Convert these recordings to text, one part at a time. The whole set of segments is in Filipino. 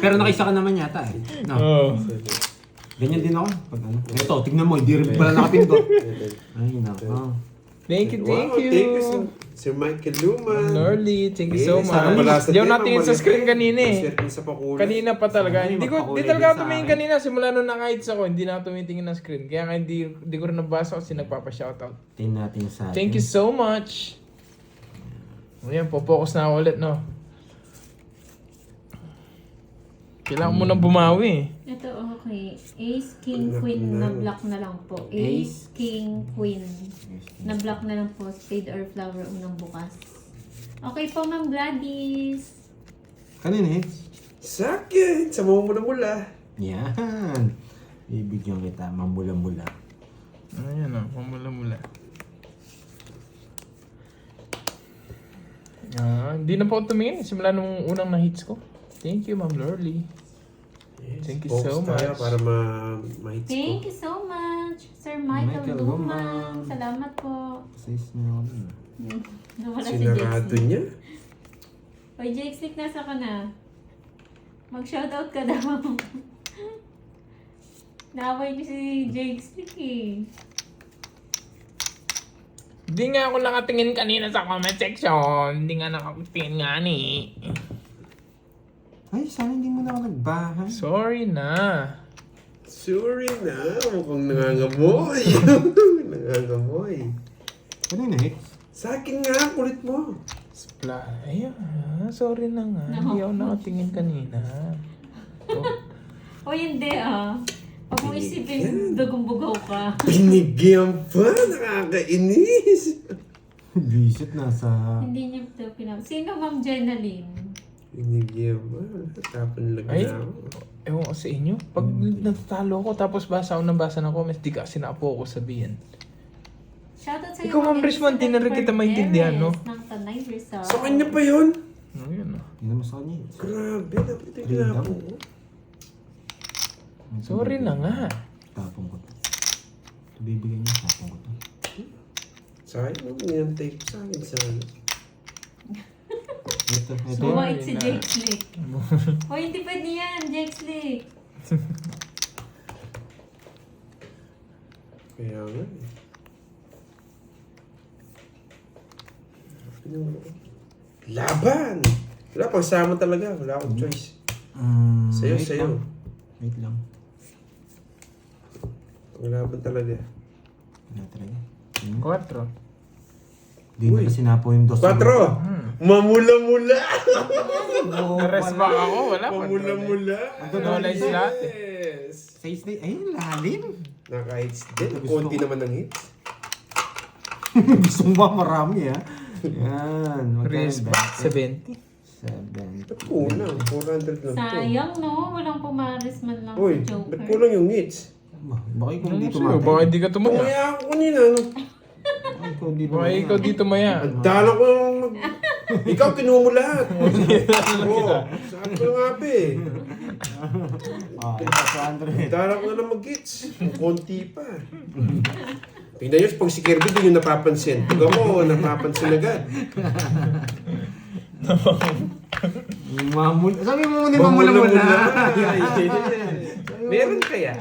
Pero nakaisa ka naman yata eh. No. Oo. Ganyan din ako. Pag ano. Ito, tignan mo, hindi rin pala nakapindot. Ay, nako. Thank you, Wow, thank you, Sir Michael Luman. Norly, thank you so Sana much. pala sa Hindi ako tema, natingin sa screen kanina eh. Maswerte sa pakulay. Kanina pa talaga. Sana Hindi magpakulay talaga din ako sa tumingin akin. kanina. Simula nung naka-heights ako, hindi na ako tumitingin ng screen. Kaya nga hindi ko rin nabasa kasi nagpapa-shoutout. Tingnan natin sa atin. Thank you so much. Ayan, po-focus na ako ulit, no? Kailangan mo nang bumawi. Ito, okay. Ace, King, Queen na block na lang po. Ace, King, Queen. Na block na lang po. Spade or flower unang bukas. Okay po, Ma'am Gladys. Kanina eh. Sa akin, sa mula. Yan. Bibigyan kita, mamula-mula. Ayan o, mamula-mula. Hindi na po ako tumingin. Simula nung unang na-hits ko. Thank you, Ma'am Lorly. Yes, Thank you focus so tayo much. para ma-hits ko. Thank you so much, Sir Michael Michael Lumang. Lumang. Salamat po. Size na ako nun. Nawala si Sinarado Jake. niya. Oy, Jake Slick, nasa ka na? Mag-shoutout ka daw. Naaway niyo si Jake Slick eh. Hindi nga ako nakatingin kanina sa comment section. Hindi nga nakatingin nga ni. Ay, sana hindi mo na ako nagbahan. Sorry na. Sorry na, mukhang nangangamoy. Nangangamoy. Kanina eh. Sa akin nga, kulit mo. Ayun, sorry na nga. Hindi ako nakatingin kanina. O hindi ah. Huwag mo isipin, dugong-bugaw ka. Binigyan pa, nakakainis. Visit nasa... Hindi niyo ito pinag... Sino, Ma'am Jenaline? Binigyan pa, tapon lang Ay, na ako. ewan ko sa inyo. Pag natatalo ko tapos basa ako ng basa ng comments, di kasi naapo ko sabihin. Shoutout sa'yo. Ikaw, Ma'am Ma'am Richmond, di na rin kita maintindihan, no? Ng Tanay Rizal. Sa kanya pa yun? Ayun ah. Hindi naman sa kanya eh. Grabe, dapat yung tinapon ko. Sorry na nga. Tapong ko to. Ito bibigyan niya, tapong ko to. Sayang, niyantay ko sa akin sana. Ito. Bumait si na. Jake Slick. O hindi pwede yan, Jake Slick. Kaya nga eh. Laban! Wala, pagsama talaga. Wala akong choice. Sa'yo, wait sa'yo. lang. Wait lang. Wala ba talaga? Wala talaga. 4. Hindi na sinapo yung dos. 4! Mamula-mula! Nares ba ako? Wala pa. Mamula-mula! Knowledge lahat eh. Yes! Size na ay, lalim. Naka-hits din. Gusto Konti ko. naman ang hits. Gusto mo ba marami ha? Yan. Raise ba? 70. 7. Ba't kulang? 400 lang to. Sayang no, walang pumaris man lang Uy, si Joker. ba't kulang yung hits? Bakit kung Ano dito sa'yo? Baka hindi ka tumaya. Tumaya ako kanina. Ano? Bakit kung dito Baka ikaw dito maya. Ang dala ko yung Ikaw, kinuha mo lahat. Oo. Sabi ko nga pa eh. Ah, ito 200. Dala ko na lang mag-hits. Konti pa. Tingnan nyo, pag si Kirby, di nyo napapansin. Pag ako, napapansin agad. Mamul. Sabi mo muna mamula-mula. Meron kaya?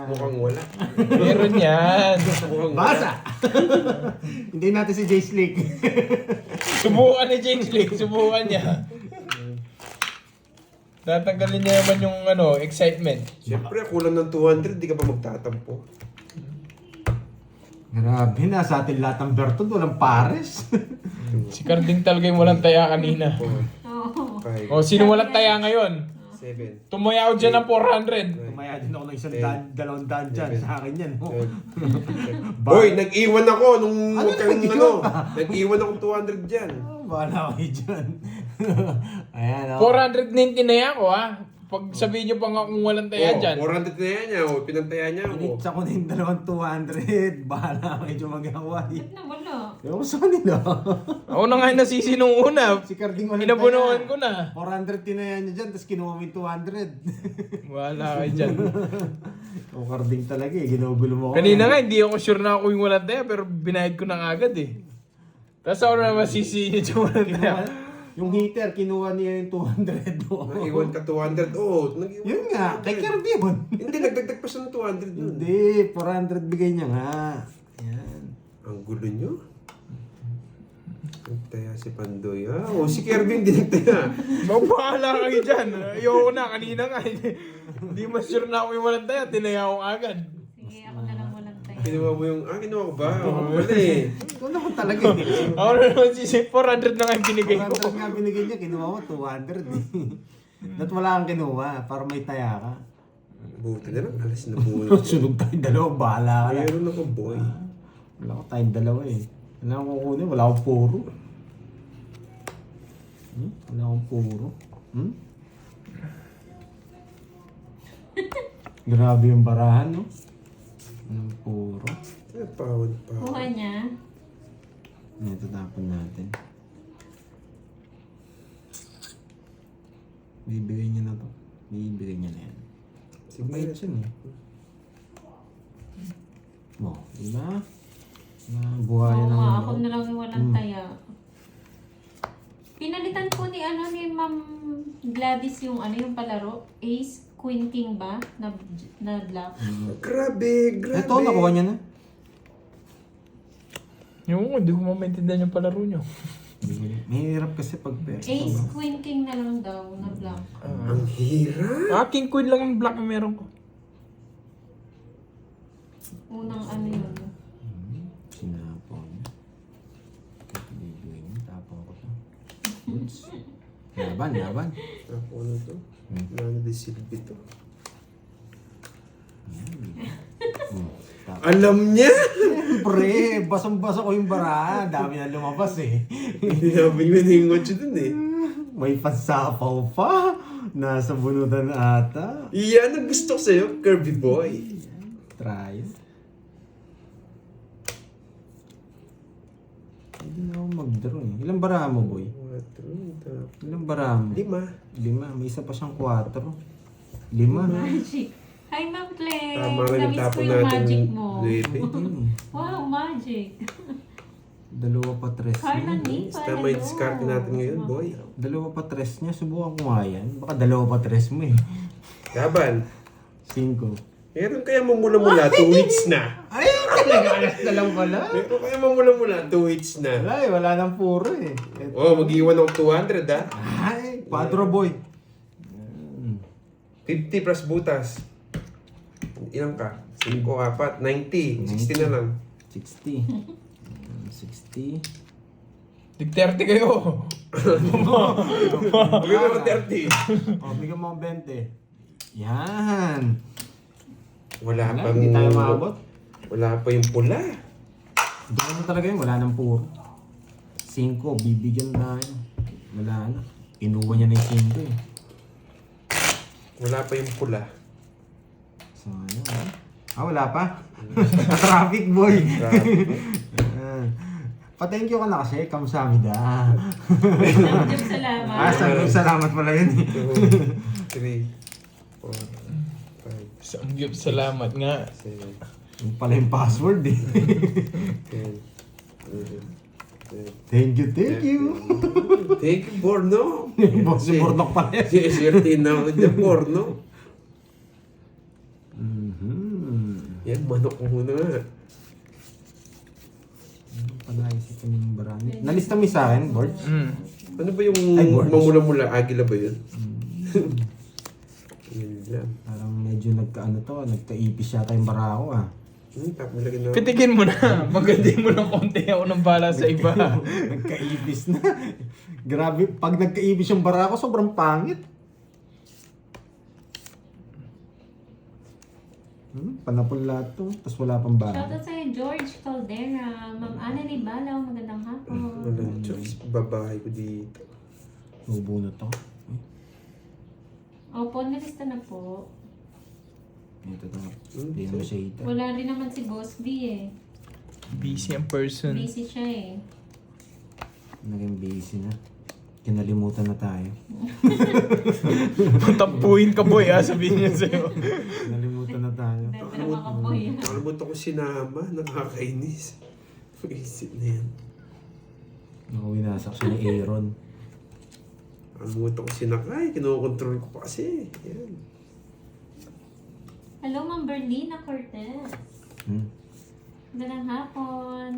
Mukhang wala. Meron yan. Mukhang wala. Basa! Hintayin natin si Jay Slick. Subukan ni James Lake. Subukan niya. Tatanggalin niya naman yung excitement. Siyempre, kulang ng 200, di ka pa magtatampo. Grabe na, sa atin lahat ng Bertod, walang pares. Si Carding talaga yung walang taya kanina. Oo. 5, O, sino walang taya ngayon? 7, Tumayaw dyan ng 400. Tumaya din ako ng 100, 200 dyan. Sa akin yan. Oh. Hoy, nag-iwan ako nung Ano nag-iwan? Nag-iwan ako 200 dyan. Bahala kayo dyan. Ayan o. 400 din tinaya ko ha. Pag sabihin niyo pa nga kung walang taya dyan. 400 na yan niya. Pinantaya niya ako. Pinitsa ko na yung 200. Bahala kayo magawa. Ba't nawala? Ewan ko sa kanila. Ako na nga yung nasisi nung una. Si Carding walang Inabunuhan ko na. 400 tinaya niya dyan, tapos kinuha mo yung 200. Wala kayo dyan. O Carding talaga eh, ginugulo mo ko. Kanina nga, hindi ako sure na ako yung walang taya, pero binayad ko na agad eh. Tapos ako na masisi niya yung walang taya. Yung heater, kinuha niya yung 200 doon. Naiwan ka 200. Oo, nag-iwan. Yun nga, kay Kirby yun. Hindi, nagdagdag pa siya ng 200 nun. Hindi, 400 bigay niya nga. Yan. Ang gulo nyo. Nagtaya si Pandoy. Ah, o si Kirby hindi nagtaya. Bahala kayo dyan. Ayoko na, kanina nga. Hindi mas sure na ako yung walang taya. Tinaya ko agad. Sige, ako na lang walang tayo. Kinuha mo yung, kinuha ko ba? Ako pala eh. Ikaw naman talaga eh. Ako na naman si 400 na nga yung binigay ko. 400 nga binigay niya, kinuha mo 200 eh. Dapat wala kang kinuha, para may taya ka. Buti na lang, alas na muna. Sunog tayong dalawa, bahala ka na. Mayroon ako, boy. Wala ko tayong dalawa eh. Wala akong kukunin, wala akong puro. Wala akong puro. Grabe yung barahan, no? Walang puro. Pawad. Kuha niya. Ito tapon natin. Bibigay niya na to. Bibigay niya na yan. Sige, Mabait yun eh. Mo, diba? Buhayan Oo ng nga, ako na lang yung walang taya. Pinalitan po ni Ma'am Gladys yung yung palaro. Ace, Queen, King ba? Na black. Grabe. Ito, nakuha niya na. Yung hindi ko maintindihan yung palaro nyo. Mahirap kasi pag pera. Ace, Queen, King na lang daw na black. Ang hirap. King Queen lang yung black na meron ko. Unang yun. Sinapon. Bibigay niya, tapon ko to. Oops. Laban. Ako ano to? Nano de Silvi to? Alam niya! Pre, basang-basa ko yung barahan. Dami na lumabas eh. Sabi niyo na yung watch dun eh. May pansapaw pa. Nasa bunutan ata. Iyan ang gusto ko sa'yo, Kirby Boy. Try. Hindi na ako mag-draw eh. Ilang barahan mo, boy? 4, Ilang barahan mo? 5. 5. May isa pa siyang 4. 5. Magic. Hi, Ma'am Clay. Tama rin yung Namiss ko tapon yung natin. magic mo. Wow, magic. Dalawa pa tres Carla niya. Nipa, Tama yung discard natin ngayon, boy. Dalawa pa tres niya. Subukan ko nga yan. Baka dalawa pa tres mo eh. Laban. 5. Meron kaya mamula-mula 2 weeks na. Ay, alas na lang pala. Meron kaya mamula-mula 2 weeks na. Wala eh, wala nang puro eh. Oh, mag-iwan ako 200 ah. Ay, 4 boy. 50 plus butas. Ilang ka? 5, 4, 90. 60 na lang. 60. 60. Tig 30 kayo. Bigyan mo 30. O, bigyan mo ang 20. Yan. Wala Wala, pang... hindi tayo maabot. Wala pa yung pula. Ganun na talaga yun, wala nang puro. 5, bibigyan tayo. Wala na. Inuwa niya na yung 5 eh. Wala pa yung pula. So, ayun. Wala pa? Traffic boy. Pa-thank you ka na kasi, kamsamida. Salamat. Salamat pala yun. 2, 3, 4, 5, Samgyup, salamat nga. 7, Yung pala yung password eh. 10, 11, Thank you. Thank you, Borno. Boss, si Bordok pala yan. Swerte na ako dyan, Borno. Yan, manok mo muna nga. Panaisip ko yung barani. Nalista mo sa akin, Borge? Ano ba yung Ay, Borge. mamula-mula? Agila ba yun? Yun lang. Parang medyo nagkaipis yata yung barako ah. Tapos nilagyan na. Pitikin mo na. Magandang mo ng konti. Ako nang bala sa iba. Nagkaipis na. Grabe, pag nagkaipis yung barako, sobrang pangit. Panapon lahat to, tapos wala pang bahay. Shoutout sa'yo, George Caldera. Ma'am Ana Balaw, magandang hapon. Walang choice. Babahay ko dito. Nubo na to. Opo, nalista na po. Ito to. Hindi naman siya ita. Wala rin naman si Boss B eh. Busy ang person. Busy siya eh. Naging busy na. Kinalimutan na tayo. Tampuhin ka boy sabihin niya sa'yo. Kinalimutan na tayo. Pero makaboy. Nakalimutan ko sinama. Nakakainis. Isip na yan. Nakawinasak siya ni Aaron. Ang muto ko sinakay, kinukontrol ko pa kasi. Yan. Hello, Ma'am Berlina Cortez. Magandang hapon.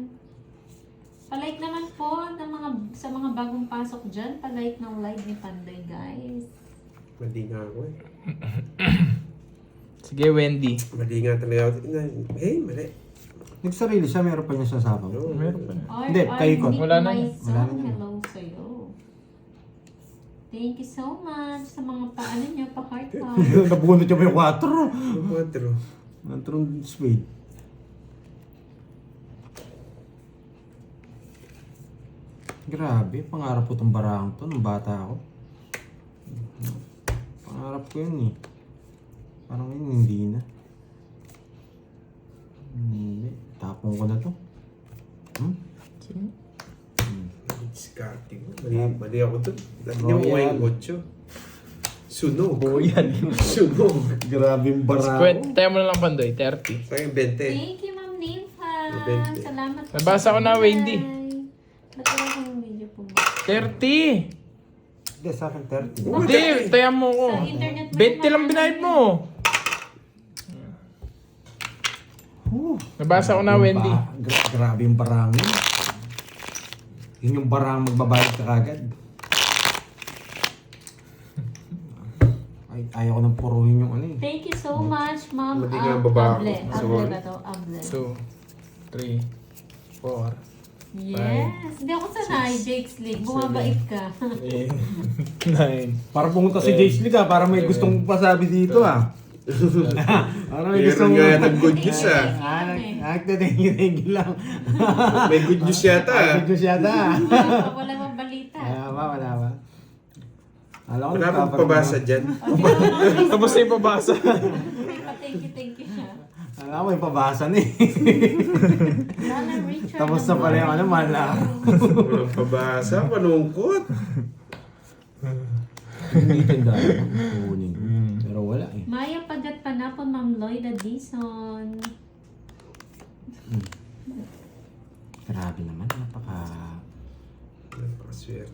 Palike naman po sa mga bagong pasok dyan. Palike ng live ni Pandoy, guys. Mali nga ako eh. Sige, Wendy. Mali nga talaga ako. Mali. Nagsarili siya, meron pa niya sasabaw. No. Meron pa na. Hindi, kayo ko. Wala na. Wala na. Hello sa'yo. Thank you so much sa mga paano nyo, pa-heart heart. Nabunod niya ba yung 4? Yung 4. 4 spade. Grabe, pangarap ko itong barang to nung bata ako. Pangarap ko yun eh. Parang yun, hindi na. Hindi. Tapong ko na to. Sige. Discarding. Mali ako to. Hindi mo Royal. yung 8. Sunog. Boyan. Sunog. Grabe yung barang Squid, tayo mo na lang, Pandoy. 30. Sa akin, 20. Thank you, Ma'am Nympha. Bente. Salamat po. Nabasa ko na, Wendy. Ba't wala kang video po ba? 30! Hindi, sa akin 30. Hindi, tayo mo ko. Sa internet mo 20 lang binayad mo. Nabasa ko na, Wendy. Grabe yung barang yun. Yun yung barang magbabayad ka kagad. Ay, ayaw ko nang puruhin yung ano eh. Thank you so much, Ma'am. Mali nga ang baba Able. ko. Able Sorry. ba to? Able. 2, 3, 4, Yes. Hindi ako sanay, Jake Slick. Bumabait ka. 8, 9. Para pumunta si Jace Lee ka, para may gustong pasabi dito ah. Para may Meron gustong... nga yatang good news ah. Thank you lang. May good news yata ah. Good news yata. Wala mang balita. Wala ba? Alam ko Wala pang pabasa dyan. Tapos na yung pabasa. Thank you siya. Alam ko may pabasa na eh. Lana Richard. Tapos na pala yung ano, mala. Walang pabasa, panungkot. Hindi tindahan. Kunin. Pero wala eh. Maya Pagat Panapon, Ma'am Lloyd Addison. Grabe naman, Napakaswerte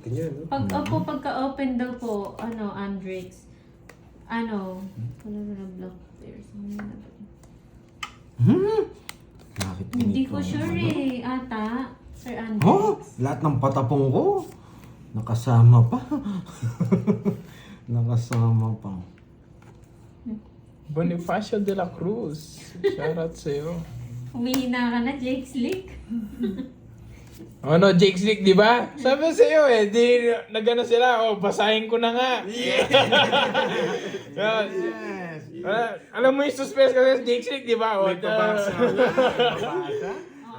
niya, no? Pagka-open daw po, Andrix, wala na block there. Bakit Hindi ganito? ko sure eh, ata, Sir Andrix. Oh, lahat ng patapong ko. Nakasama pa. Nakasama pa. Bonifacio de la Cruz. Shoutout sa'yo. Humihina ka na, Jake Slick. Ano, Jake Slick, di ba? Sabi sa'yo eh, di nagano sila, basahin ko na nga. Alam mo yung suspense kasi sa Jake Slick, di ba? May pabasa na. Pabasa?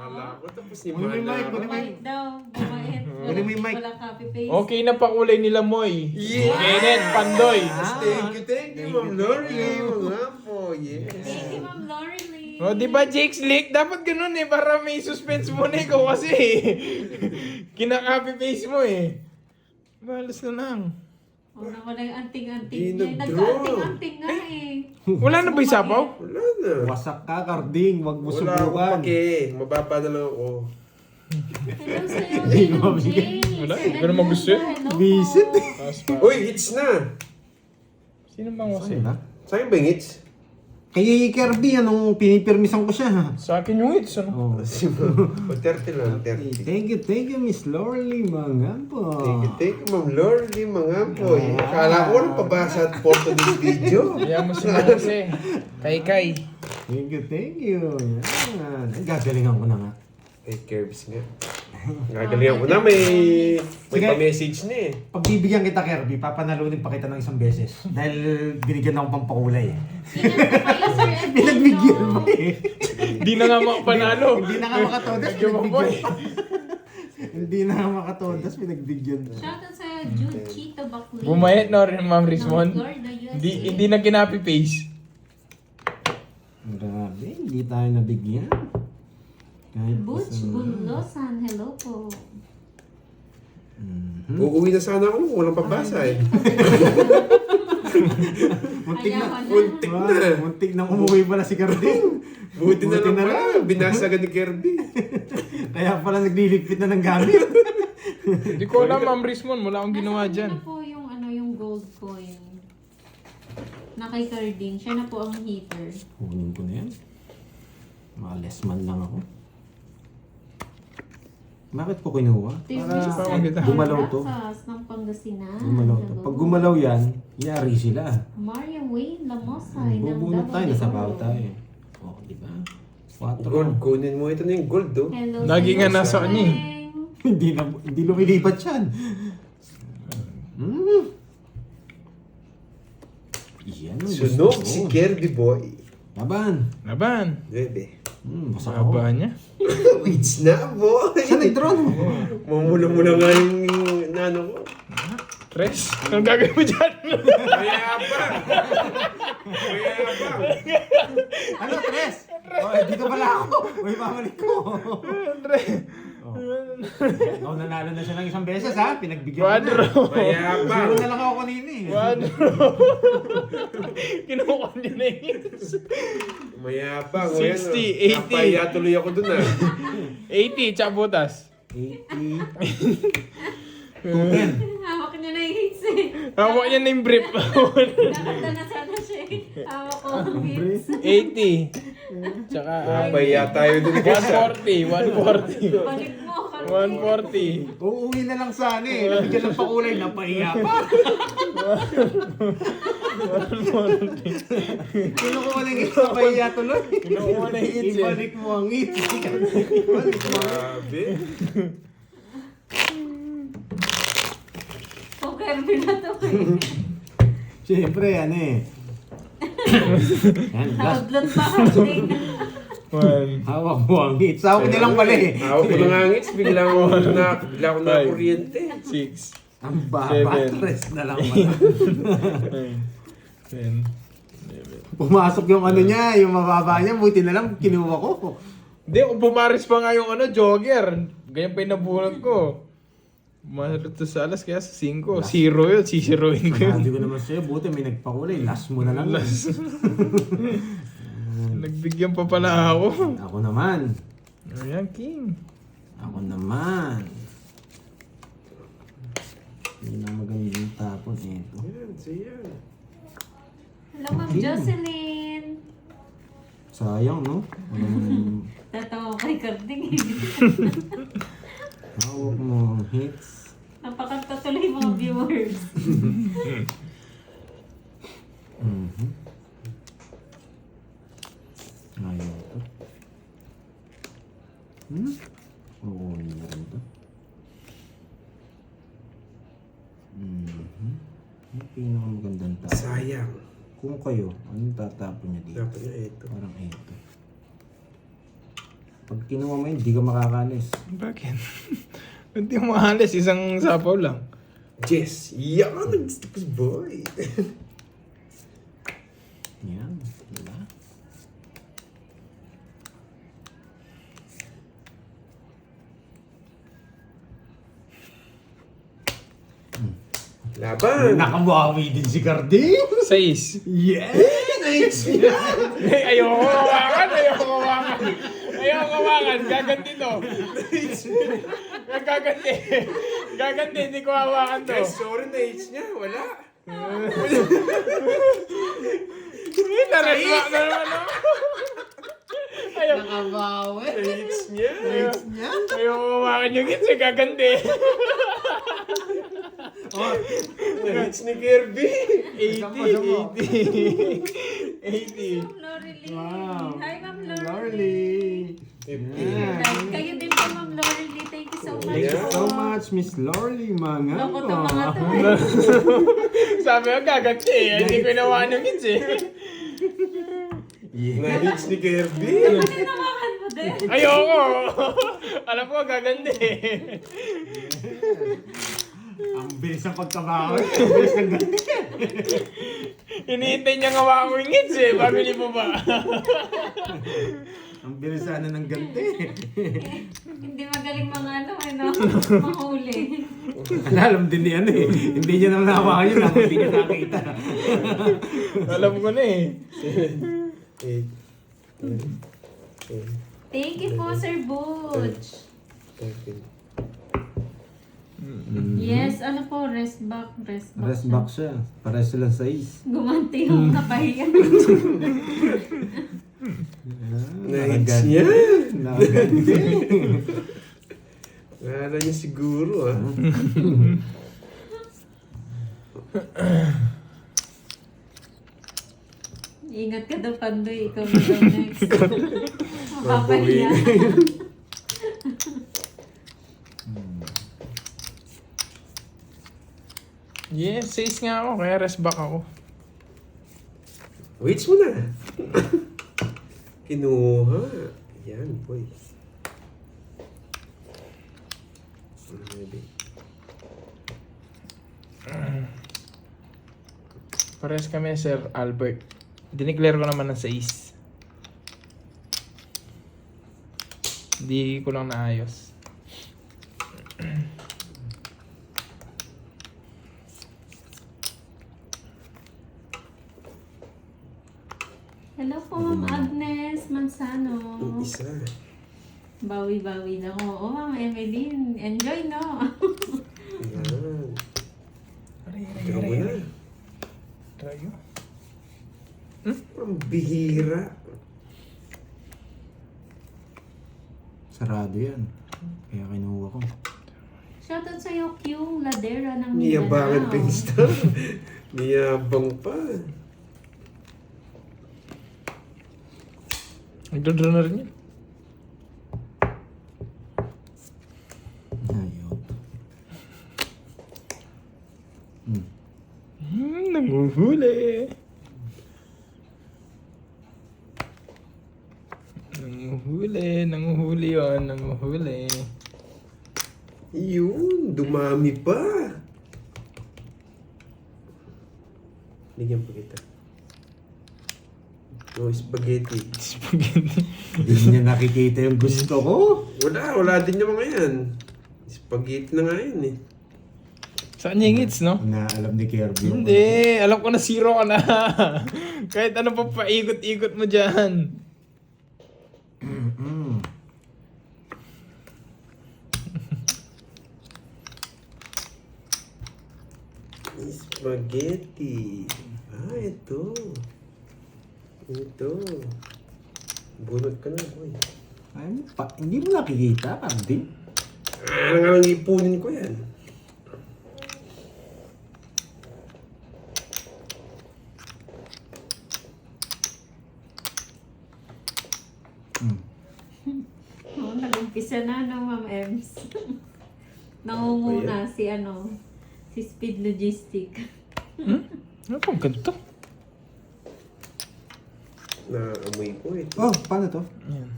Kala ko tapos ni Kunin mo yung mic, Mana. kunin mo yung Bumait daw, bumait. Kunin mo yung mic. Wala copy-paste. Okay na pakulay nila, Moy. Yeah! Kenneth, Pandoy. Thank you, Ma'am Lori. Mga po, yes. Thank you, Ma'am Lori Lee. O, di ba, Jake Slick? Dapat ganun eh, para may suspense mo na ikaw kasi. Kinaka-copy-paste mo eh. Balas na lang. Wala yung anting-anting Di niya. nag-draw. Nagka-anting-anting nga eh. Wala na ba yung sapaw? Wala na. Wasak ka, Carding. Wag mo Wala akong subukan. pake. Mababa na lang ako. Hello sa'yo, Hindi ko Ninong mabigyan. Jay. Wala, Sir hindi ko naman gusto yun. Edmundo, hello Visit po. eh. Uy, hits na! Sino bang kasi? Saan ba? Sa'yo ba yung hits? Kay Kirby, anong pinipirmisan ko siya. Sa akin yung hits, ano? Oh. O, 30 lang, 30. Thank you, Miss Lorly Mangampo. Thank you, Ma'am Lorly, mga po. Akala ko walang pabasa at photo this video. Kaya mo sila kasi. Kay. Thank you. Yan. Ay, gagalingan ko na nga. Ay, Kerbs nga. Gagalingan ko na, may Sige. pa-message na eh. Pagbibigyan kita, Kirby, papanalunin pa kita ng isang beses. Dahil binigyan ako pang pakulay eh. Ingat po kayo, Sir Edmundo. Pinagbigyan mo eh. Di na nga makapanalo. Hindi na nga makatodas, Medyo maboy. pinagbigyan pa. Hindi na nga makatodas, pinagbigyan pa. Shoutout sa Jude Chito Bakli. Bumayat na rin, Ma'am Rismon. Florida, USA. Hindi na kinapi-paste. Grabe, hindi tayo nabigyan. Kahit Butch isang- Bunlosan, hello po. Uuwi na sana ako kung walang pabasa eh. Muntik na. Ayaw Muntik na. Muntik na umuwi pala si Carding. Buti na lang Buti na pala. Binasagan ni Kirby. Kaya pala nagliligpit na ng gamit. Hindi ko alam, Ma'am Rismon. Wala akong ginawa Nasa dyan. na po yung gold coin. Na kay Carding. Siya na po ang hitter. Kunin ko na yan. Mga less man lang ako. Bakit ko kinuha? Para gumalaw to. Ng Pangasinan. Gumalaw to. Pag gumalaw yan, yari sila. Maria Wayne Lamosay. Bubunot tayo, nasa baw tayo. O, di ba? 4. Gold, kunin mo. Ito na yung gold, oh. Hello. Lagi nga nasa kanya eh. Hindi lumilipat yan. Yan ang Sunog gusto si ko. Kirby Boy. Laban. Laban. 9. Basta ako. Haba niya. Wits na, boy. Saan nag-drone? Mamula-mula nga yung nano ko. Tres. Anong gagawin mo dyan? Mayabang. Mayabang. Ano, Tres? Dito pala ako. Uy, mamalik ko. Andre. Oh, nanalo na siya ng isang beses ha. Pinagbigyan ko Quadro. na. Mayabang. Zero na lang ako kanina eh. Quadro. Kinuha niya na yun. Mayabang. 60, 80. Napaya tuloy ako dun, ah. 80, tsaka butas. 80. 210. Hawak niya na yung hits eh. Hawak niya na yung brief. Nakanta na sana siya eh. Hawak ko ang hits. 80. Tsaka Napaya tayo dun, guys, ah. 140. 140. Balik mo. Carding. 140. Uuwi na lang sana eh. Nabigyan ng pakulay, napahiya pa. Kinukuha na yung hits, napahiya tuloy. Kinukuha na yung hits eh. Ibalik mo ang hits. Ibalik mo ang hits. Grabe. Kirby na to eh. Siyempre, ano eh. Yan, last. Outlet pa Carding. Hawak mo ang hits. Hawak niya lang pala eh. Hawak ko ng hangits, bigla ako na kuryente. 6. Ang baba, Seven. tres na lang pala. 10. Pumasok yung ano niya, yung mababa niya, buti na lang kinuha ko. Hindi, kung pumaris pa nga yung jogger. Ganyan pa yung nabunod ko. Pumasok to sa alas, kaya sa 5. 0 yun, sisiroin ko yun. Sabi ko naman sa'yo, buti may nagpakulay. Last mo na lang. Nagbigyan pa pala ako. Ako naman. Ayan, King. Ako naman. Hindi na magandang tapon ito. Yan, siya. Hello, Ma'am Jocelyn. Sayang, no? Tatawa kay Carding eh. Hawak mo ang hits. Napakanta tuloy yung mga viewers. Ayaw ito. Oo, hindi na rin ito. Yung pinakamagandang tapon. Sayang. Kung kayo, anong tatapon niya dito? Dapat niya ito. Parang ito. Pag kinuha mo yun, di ka makakalis. Bakit? Hindi mo maalis, isang sapaw lang. Jess, yan ang gusto ko, boy. Yan, diba? Laban. Nakabawi din si Carding! 6. Yes! Nice yan. Ayoko kawakan, ayoko kawakan. Ayoko kawakan, gaganti to. Gaganti. Gaganti, hindi ko hawakan to. Guys, sorry na age niya. Wala. Nareswa na naman ako. Ayoko. Nakabawi! Age niya. Ayoko kawakan yung hits, gaganti. Age ni Kirby. 80. 80. Ma'am Lorely. Wow. Hi, Ma'am Lorely. Lorely! Yan. Kayo din po, Ma'am Lorely. Thank you so much. Thank you Yeah. so much, Miss Lorely, mga Loko to mga to eh. Sabi ko gaganti, hindi ko inawakan yung hits eh. Na-age ni Kirby. Tinawakan mo din. Ayoko. Alam ko gaganti. Ang bilis ng pagkabawi. Ang bilis ng ganti. Hinihintay niya nga hawakan ko yung hits eh. Bago niyo pa ba? Ang bilis sana ng ganti. Hindi magaling mga ano, ano, mahuli. Alam din ni ano eh. Hindi niya naman nahawakan yun. Hindi niya nakita. Alam ko na eh. 8. Thank you po, Sir Butch. 13. Yes, ano po, rest back. Rest back siya. Pares silang size. Gumanti yung napahiya. Nice niya. Nakaganti. Kala niya siguro ah. Ingat ka daw, Pandoy. Ikaw na daw next. Mapapahiya. Yes, 6 nga ako, kaya rest back ako. Waits mo na. Kinuha. Yan, boy. Maybe. Pares kami, Sir Albert. Dineclare ko naman ng 6. Hindi ko lang naayos. Hello po, Ma'am Agnes Mansano. Yung isa. Bawi-bawi na ako. Oh, Ma'am Emeline. Enjoy, no? Yan. Ikaw mo na. Tayo. Ang bihira. Sarado yan. Kaya kinuha ko. Shoutout sa'yo, Q Ladera ng Niyabangan pa yung star. Niyabang pa. Nagdodraw na rin yun. Ayaw. Nanguhuli. Nanguhuli yun, nanguhuli. Yun, dumami pa. Bigyan pa kita. No, spaghetti. Spaghetti. Hindi niya nakikita yung gusto ko. Wala din naman ngayon. Spaghetti na nga yun eh. Saan yung hits, no? Na alam ni Kirby. Hindi, alam ko na 0 ka na. Kahit ano pa paikot-ikot mo dyan. Spaghetti. Ah, ito. Ito. Bunot ka na, boy. Ay, hindi mo nakikita, Cardi. Ah, nga lang ipunin ko yan. Oh, nag-umpisa na, no, Ma'am Ems. Nangunguna si, si Speed Logistic. Ano pang ganito? Naamoy ko ito. Oh, paano to? Ayan.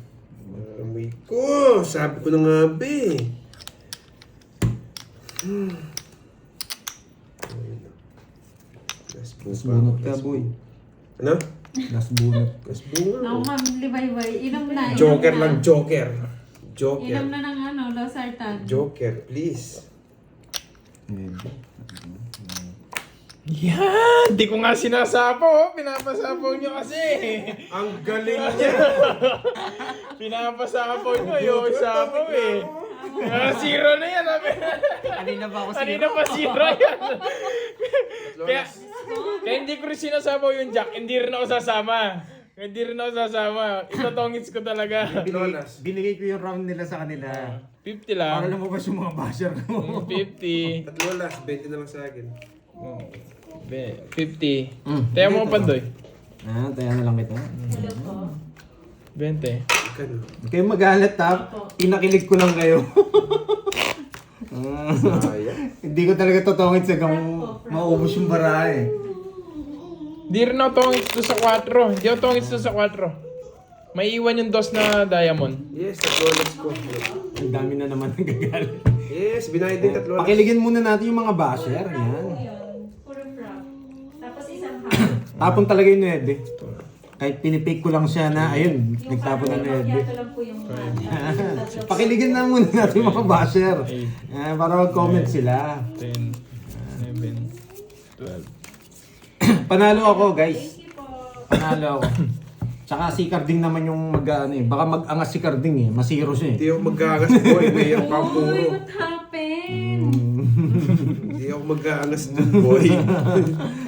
Naamoy ko. Sabi ko na nga, be. Mas bunot ka, boy. Ano? Last bunot. Mas bunot. No, Ma'am Libaybay. Inom na. Joker inom lang, na. Joker. Inom Joker. na ng Losartan. Joker, please. Yan! Di ko nga sinasapo, oh. Pinapasapo nyo kasi. Ang galing niya. Pinapasapo nyo, yung isapo eh. 0 na yan. Kanina ba ako Kanina pa 0 yan. kaya hindi ko rin sinasabaw yung Jack. Hindi rin ako sasama. Ito tongits ko talaga. Binigay ko yung round nila sa kanila. 50 Para lang. lumabas yung mga basher ko. 50. At Lolas, 20 na lang sa akin. 50. Tayo mo Pandoy. Ah, tayo na lang kita. Hello po. 20. Kano? Huwag kayong magalit ha. Pinakilig ko lang kayo. Sayang. Hindi ko talaga totongit sa maubos yung bara eh. Hindi rin ako tongits to sa 4. Hindi ako tongits to sa 4. May iwan yung dos na diamond. Yes, at Lolas ko. Ang dami na naman ang gagalit. Yes, binayad din at Lolas. Pakiligin muna natin yung mga basher. Yan. Puro frap. Tapos isang half. Tapon talaga yung 9. Kahit pinipake ko lang siya na, ayun, nagtapon na 9. Yato lang po yung Pakiligin na muna natin yung mga basher. Para mag-comment sila. 10, 11, 12. Panalo ako, guys. Thank you po. Panalo ako. Tsaka si Carding naman yung mag-ano eh. Baka mag-angas si Carding eh. Masiro siya eh. Hindi ako magkakas boy. May ang Uy, pampuro. what happened? Huwag mag-aangas dun, boy.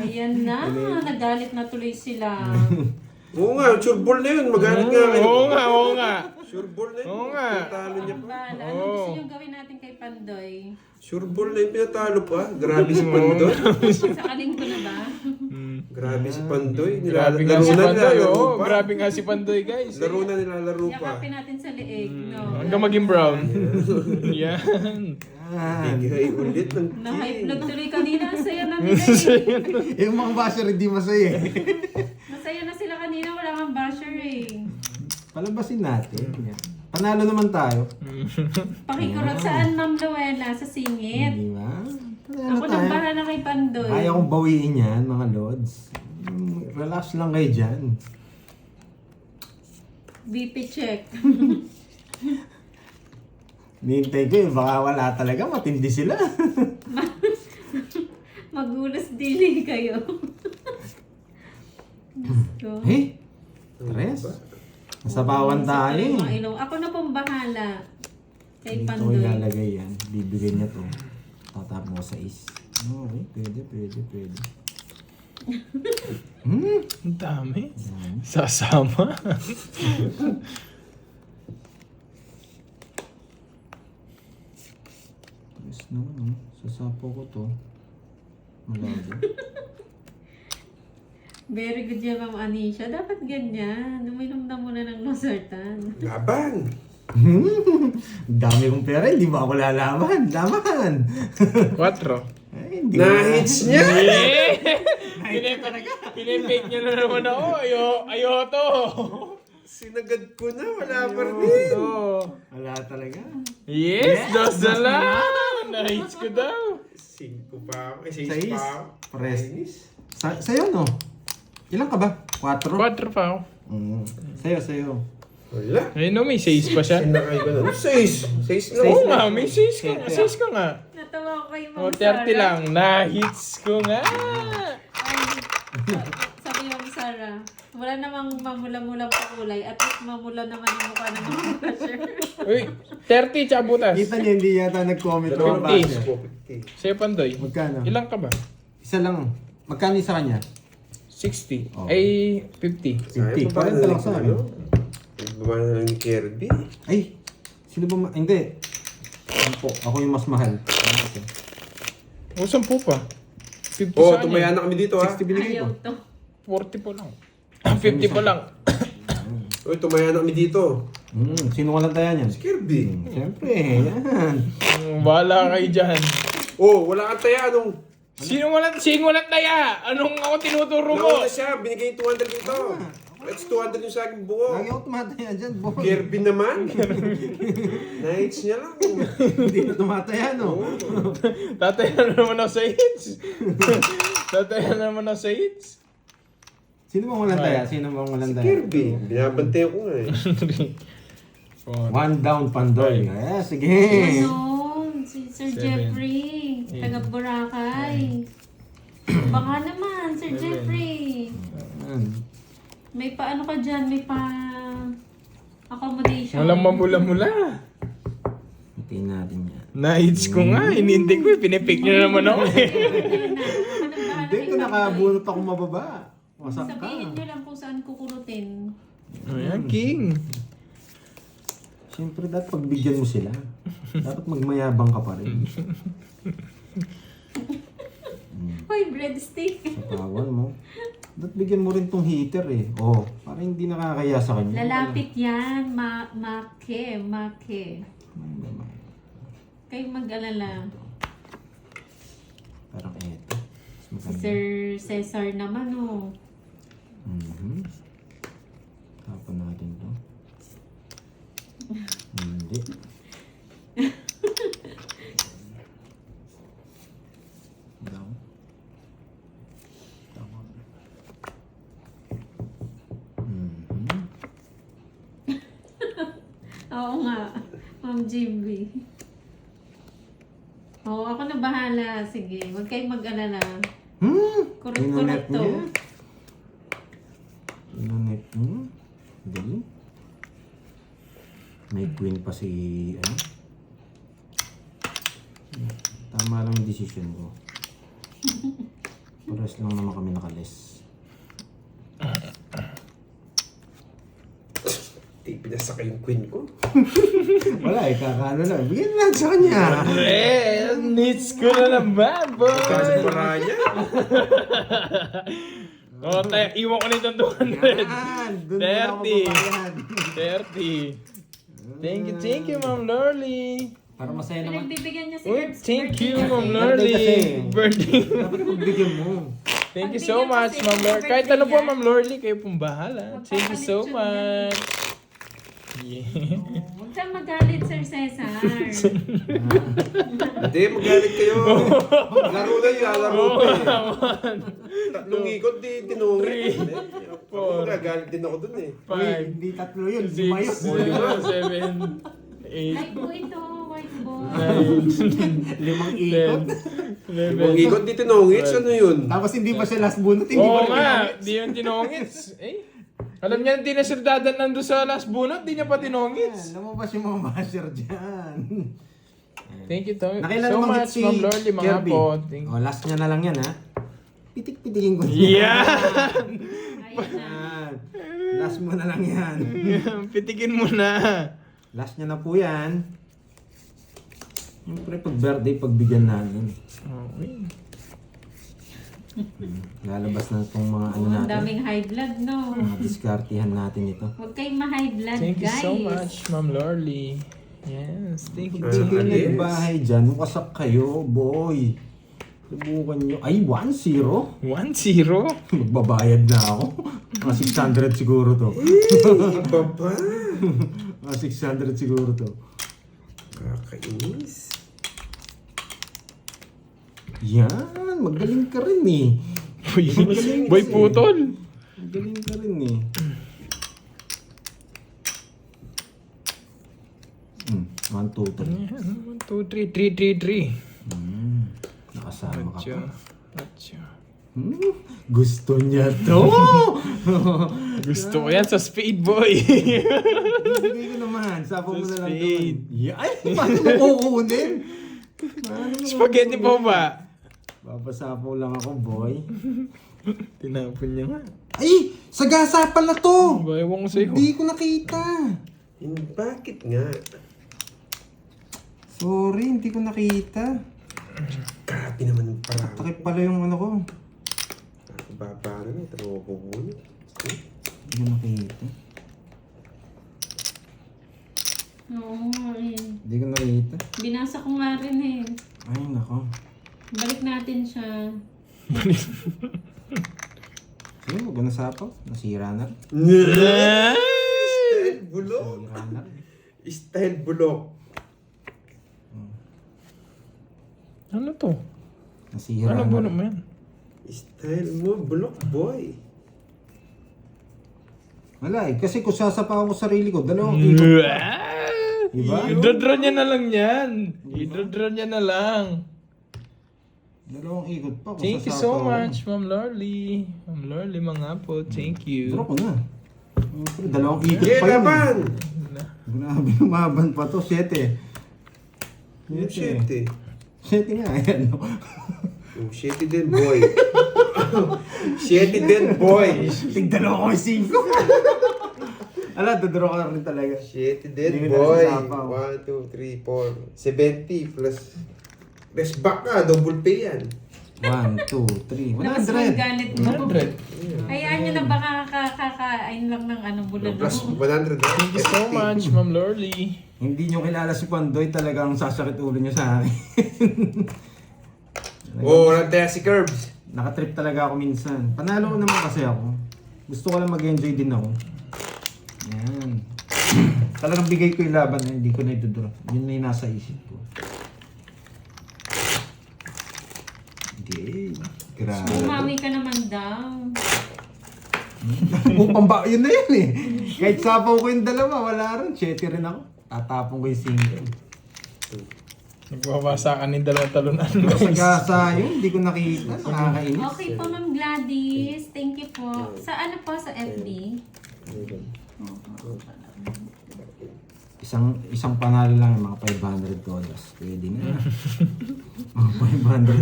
Ayan na, nagalit na tuloy sila. Oo nga, sure ball na yun. Magalit nga kayo. Oo nga. Sure ball na yun. Oo nga. Pinatalo niya pa. Bahala. Ano gusto niyong gawin natin kay Pandoy? Sure ball na yun. Pinatalo pa. Grabe si Pandoy. Sakaling ko na ba? Grabe si Pandoy. Grabe nga Laro si na Pandoy, nilalaro oh. pa. Grabe nga si Pandoy, guys. Laro na nilalaro pa. Yakapin natin sa leeg, no? Hanggang maging brown. Yan. Bigay ulit ng Na-high king. blood tuloy kanina. Ang saya na nila eh. Yung mga basher hindi masaya eh. Masaya na sila kanina. Wala kang basher eh. Palabasin natin. Yan. Panalo naman tayo. Pakikurot saan, Ma'am Luella? Sa singit. Di ba? Panalo Ako nang tayo. bahala kay Pandoy. Kaya kong bawiin yan, mga lods. Relax lang kayo dyan. BP check. Nihintay ko yun, baka wala talaga, matindi sila. Magulas dili kayo. Gusto. Eh, Tres. Nasabawan tayo eh. Mga ilong. Ako na pong bahala. Kay Dito ko Pandoy. ilalagay yan. Bibigyan niya to. Tatap mo sa is. Okay, pwede. Ang dami. Sasama. Yes naman, oh. Sasapo ko to. Malago. Very good yan, Ma'am Anisha. Dapat ganyan. Uminom na muna ng losartan. Laban. Dami kong pera, hindi ba ako lalaban? Laban! 4. Ay, hindi Na-hits niya. Pinipake niya na naman ako. Ayo to. Sinagad ko na. Wala pa rin. Wala talaga. Yes, dos na lang. Na-hits ko daw. 5 pa ako. 6 Sais. pa ako. Pres. Sa'yo, no? Ilan ka ba? 4? 4 pa ako. Sa'yo. Wala. Ayun no, may 6 pa siya. Sinakay ko na. 6. 6 lang. Oo nga, may 6 ka nga. 6 ka nga. Natawa ko kay Ma'am O, 30 lang. Na-hits ko nga. Sabi ni Ma'am Sarah, wala namang mamula-mula pa kulay. At least mamula naman yung mukha ng mga basher. Uy, 30 tsaka butas. Kita niya, hindi yata nag-comment Dalawang mga 50. basher. po, 50. Sa'yo, Pandoy. Magkano? Ilang ka ba? Isa lang. Magkano isa kanya? 60. Oh. Ay, 50. 50. Parang lang sa akin. Baba na lang ni Kirby. Ay! Sino ba hindi. Ano po? Ako yung mas mahal. O, 10 pa. 50 Oh, sa tumaya akin. na kami dito ha. 60 binigay Ayaw ko. to. 40 pa lang. 50 pa lang. Uy, tumaya na kami dito. Sino walang taya niyan? Si Kirby. Siyempre, yan. Bahala kayo dyan. Oh, wala kang taya. Anong? Sino walang taya? Anong ako tinuturo ko? Nauna siya. Binigay 200 dito. It's 200 yung sa akin buo. Lagi ako tumataya dyan, boy. Kirby naman. Nights niya lang. Hindi na tumataya, no? Tataya na naman ako sa hits. Tataya na naman ako sa hits. Sino bang walang taya? Sino bang walang taya? Kirby. Binabantayan ko nga eh. One down, Pandoy. Eh, sige. Ano? Si Sir 7. Jeffrey. Taga Boracay. Baka naman, Sir Jeffrey. Yan. May pa ano ka dyan? May pa accommodation. Walang mamula-mula. Hintayin natin yan. Na-hits ko nga. Inintay ko. Pinipake niya naman ako. Hindi ko nakabulot ako mababa. Wasak ka. Sabihin nyo lang kung saan kukurutin. Ayan, King. Siyempre, dapat pagbigyan mo sila. Dapat magmayabang ka pa rin. Hoy, breadstick. Sa pawan mo. Dapat bigyan mo rin tong heater eh. Oh, para hindi nakakaya sa kanya. Lalapit yan. Make. Ay, naman. Kayo mag-alala. Parang eto. Mas Si maganda. Sir Cesar naman, oh. Tapon natin to. Hindi. Down. Tama. Oo nga. Ma'am Jimmy. Oo, ako na bahala. Sige, huwag kayong mag-alala. Kurot-kurot Inonet to. niya. Inonet niya. Galing. May queen pa si ano. Tama lang yung decision ko. Pares lang naman kami nakalis. Di pinasaka yung queen ko. Wala eh, kakaano lang. Bigyan lang sa kanya. Needs ko na naman, boy! Kasi para niya. O, tayo, iwan ko na itong 200. Yan, doon na ako 30. babayan. 30. Thank you, Ma'am Lorly. Para masaya naman. Pinagbibigyan niya si Uy, Herb's thank birthday you, kasi. Ma'am Birthday kasi. Lorly. Birthday. Dapat pagbigyan mo. Thank you so much, Ma'am Lorly. Kahit ano po, Ma'am Lorly, kayo pong bahala. Thank you so much. Yeah. Huwag kang magalit, Sir Cesar. Hindi, magalit kayo. Laro na yun, laro Oo pa eh. naman. Tatlong ikot, di tinungin. Four. Nagalit din ako dun eh. Uy, 5, hindi tatlo yun. Lima 6, yun. 7, 8, Like po ito, white boy. 9, Limang ikot. 10, Yung 11. ikot, di tinungit. Ano yun? Tapos hindi pa siya last bunot. Hindi Oo pa rin nga, di yun tinongits. Alam niya, hindi na Sir Dadan nandun sa last bunot, di niya pa tinongits. Lumabas yung mga basher dyan. Thank you so Nakailan so namang much, hit si Ma'am Lorly, mga Kirby? po. Oh, last niya na lang yan, ha? Pitik-pitikin ko. Yeah! Ayun na. Yan. Last mo na lang yan. Pitikin mo na. Last niya na po yan. Siyempre, pag birthday, pagbigyan natin. Okay. Lalabas na itong mga ano Ang natin. daming high blood, no? Mga diskartihan natin ito. Huwag kayong ma-high blood, Thank you guys. so much, Ma'am Lorly. Yes, thank you. Hindi kayo Yes. nagbahay dyan. Wasak kayo, boy. Subukan nyo. Ay, 1-0? 1-0? Magbabayad na ako. Mga 600 siguro to. Iba pa. Mga 600 siguro to. Kakainis. Yan, magaling ka rin eh. Boy putol. Magaling ka rin eh. 1, 2, 3. 1, 2, 3, 3, 3, 3. Nakasama ka Atyo. pa. Atyo. Gusto niya to. Gusto ko yan sa speed, boy. Bigay ko naman. Sapo mo na lang Speed. doon. Yeah. Ay, paano mo kukunin? Spaghetti po ba? Papasapo lang ako, boy. Tinapon niya nga. Ay, sagasa pala to. Ba, ewan ko sa'yo. Hindi ko nakita. Bakit nga? Sorry, hindi ko nakita. Grabe naman yung parang. Takip pala yung ano ko. Babara na, tanong ko muna. Hindi ko nakita. Oo, eh. Hindi ko nakita. Binasa ko nga rin eh. Ay, nako. Balik natin siya. Sige, huwag na sapaw. Nasira na. Style bulok. Nasira na. Style bulok. Ano to? Nasira Ano na. ba naman? Style mo, bulok boy. Wala eh. Kasi kung sasapa ako sa sarili ko, dalawang ikot. Diba? Idodro niya na lang yan. Idodro niya na lang. Dalawang ikot pa. Kung Thank you sasapa so ako. much, Ma'am Lorly. Ma'am Lorly, mga po. Thank Draw you. ko na. Siyempre, dalawang ikot Yeah, pa yun. laban. Grabe, lumaban pa to. 7. Yung shit eh. 7 nga. Ayan. No? Oh, shitty din boy. Shitty din boy. Tigdalawa ko yung 5. Ala, dodraw ka na rin talaga. Shitty Hindi din ko boy. nasasapaw. 1, 2, 3, 4. 70 plus. Press back ka, double pay yan. 1, 2, 3. Lakas mo 100. galit mo. 100. Hayaan nyo na baka kakain lang ng ano bulan Plus mo. 100. Thank you so much, Ma'am Lorly. Hindi nyo kilala si Pandoy, talagang sasakit ulo nyo sa akin. Oh, walang tayo si Curbs. Nakatrip talaga ako minsan. Panalo ko naman kasi ako. Gusto ko lang mag-enjoy din ako. Yan. Talagang bigay ko yung laban na hindi ko na itudraw. Yun na yung nasa isip ko. Okay. Grabe. Bumawi ka naman daw. Upang ba, yun na yun eh. Kahit sapaw ko yung dalawa, wala rin. 7 rin ako. Tatapong ko yung single. Nagbabasa ka ng dalawang talunan. Sagasa yun, hindi ko nakita. Nakakainis. Okay po, Ma'am Gladys. Thank you po. Sa ano po, sa FB? Isang panalo lang yung mga $500. Pwede na. Mga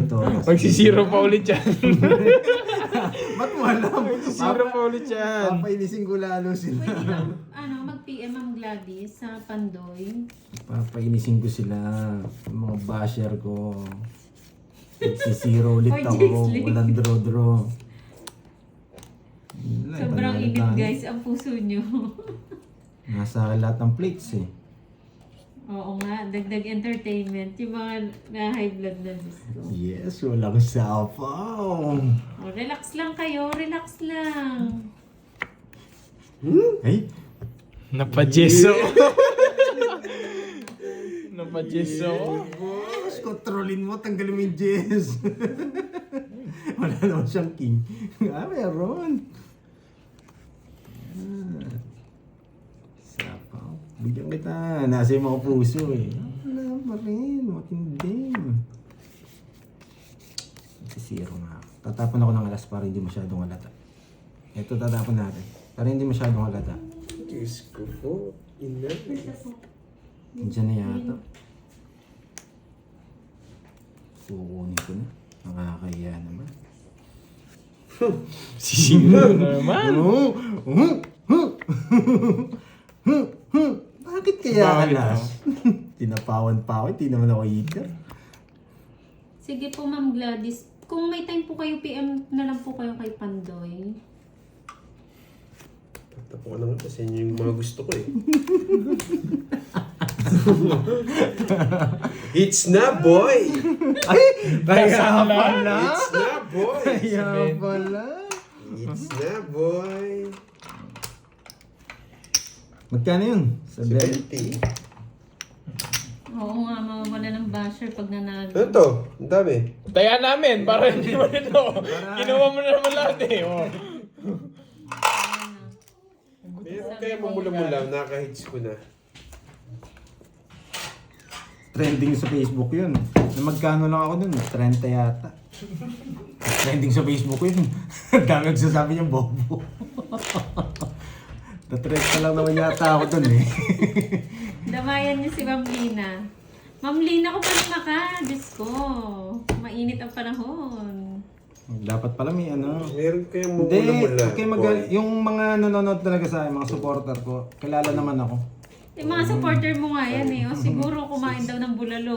$500. Magsisiro pa ulit yan. Ba't mo alam? Magsisiro pa ulit yan. Papainisin ko lalo sila. Pwede lang, mag-PM Ma'am Gladys sa Pandoy. Papainisin ko sila. Yung mga basher ko. Nagsisiro ulit Or ako. Jinx Walang draw. Wala, Sobrang panalo init tayo. guys ang puso nyo. Nasa akin lahat ng plates eh. Oo nga, dagdag entertainment. Yung mga na-high blood na gusto. Yes, walang sapaw. Oh, relax lang kayo, relax lang. Ay, Napajeso. Napajeso. boss, kontrolin mo, tanggalin mo yung Jess. Wala naman siyang king. Meron. Sapaw. Bigyan kita. Nasa yung mga puso eh. Wala pa rin. Matindi. Zero na ako. Tatapon ako ng alas para hindi masyadong halata. Ito tatapon natin. Para hindi masyadong halata. Diyos ko po. Ina. Diyan na yata. Kukunin ko na. Nakakahiya naman. Sisingin na naman. Bakit kaya Bakit alas? Tinapawan pa ako. Hindi naman ako eater. Sige po Ma'am Gladys, kung may time po kayo, PM na lang po kayo kay Pandoy. Tapo ko na nga kasi yun yung mga gusto ko eh. It's na boy! Ay! Kaya pala! It's na boy! Kaya pala! It's na boy! Magkano yun? 70. Oo nga, mawawala ng basher pag nanalo. Ano to? Ang dami. Taya namin, para hindi mo nito. Kinuha mo na naman lahat eh. Oh. Meron kaya mamula-mula, nakahits ko na. Trending sa Facebook yun. Na magkano lang ako dun? 30 yata. Trending sa Facebook yun. Ang dami nagsasabi niyang bobo. Na-trend ka lang naman yata ako dun eh. Damayan niyo si Ma'am Lina. Ma'am Lina ko pa rin maka. Diyos ko. Mainit ang panahon. Dapat pala may ano. Meron kaya Hindi, mamula-mula. okay, yung mga nanonood talaga sa akin, mga supporter ko, kilala naman ako. Yung mga supporter mo nga yan eh. O siguro kumain daw ng bulalo.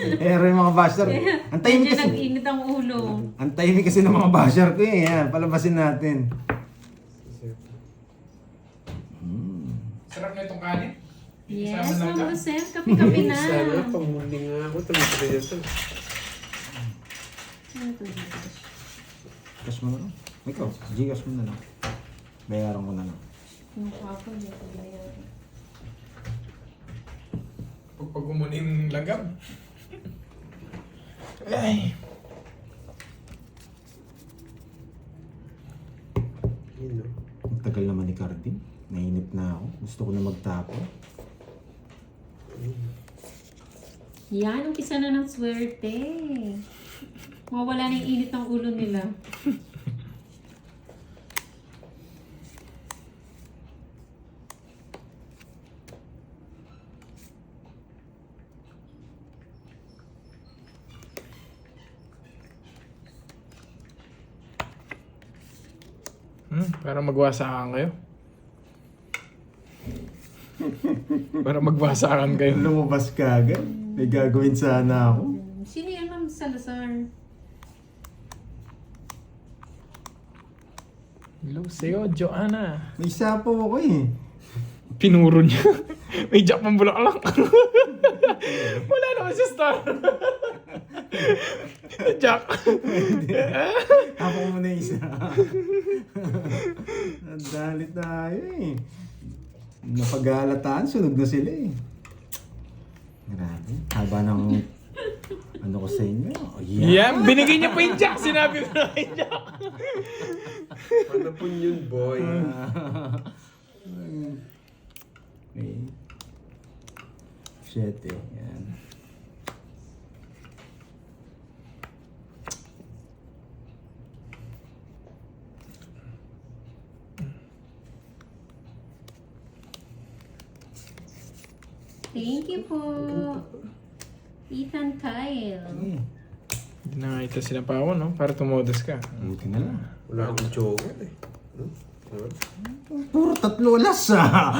Yung mga basher. Ang tahimik Medyo kasi. nag-init ang ulo. Ang tahimik kasi ng mga basher ko eh. Yan, palabasin natin. Sarap na itong kanin. Yes, Ma'am Rosel. Kape-kape na. Sana pamuli nga ako. Tuloy-tuloy na ito. Ano to, dito? Cash mo na lang. Ikaw, Gcash mo na lang. Bayaran ko na lang. Yung ako, dito ba yan? Pag umuning langgam. Ay. Yun o. Ang tagal naman ni Cardin. Nainip na ako. Gusto ko na magtapo. Yan, umpisa na ng swerte. Mawala na yung init ng ulo nila. Para magwasakan kayo. Para magwasakan kayo. Lumabas ka agad. May gagawin sana ako. Sino yan, Ma'am Salazar? Hello sa'yo, Joanna. May sapaw ako eh. Pinuro niya. May jack pang bulaklak. Wala naman sa star. Jack. Ako muna isa. Nadali tayo eh. Napag-aalataan, sunog na sila eh. Grabe. Haba ng ano ko sa inyo. Oh, Yan, binigay niya pa yung jack. Sinabi ko na kay Jack. Panapon yun, boy. Okay. Shit eh. Yan. Thank you po. Ethan Kyle. Hindi na nga ito sila pa ako, no? Para tumodas ka. Buti na lang. Wala akong joker eh. Puro tatlo alas ah.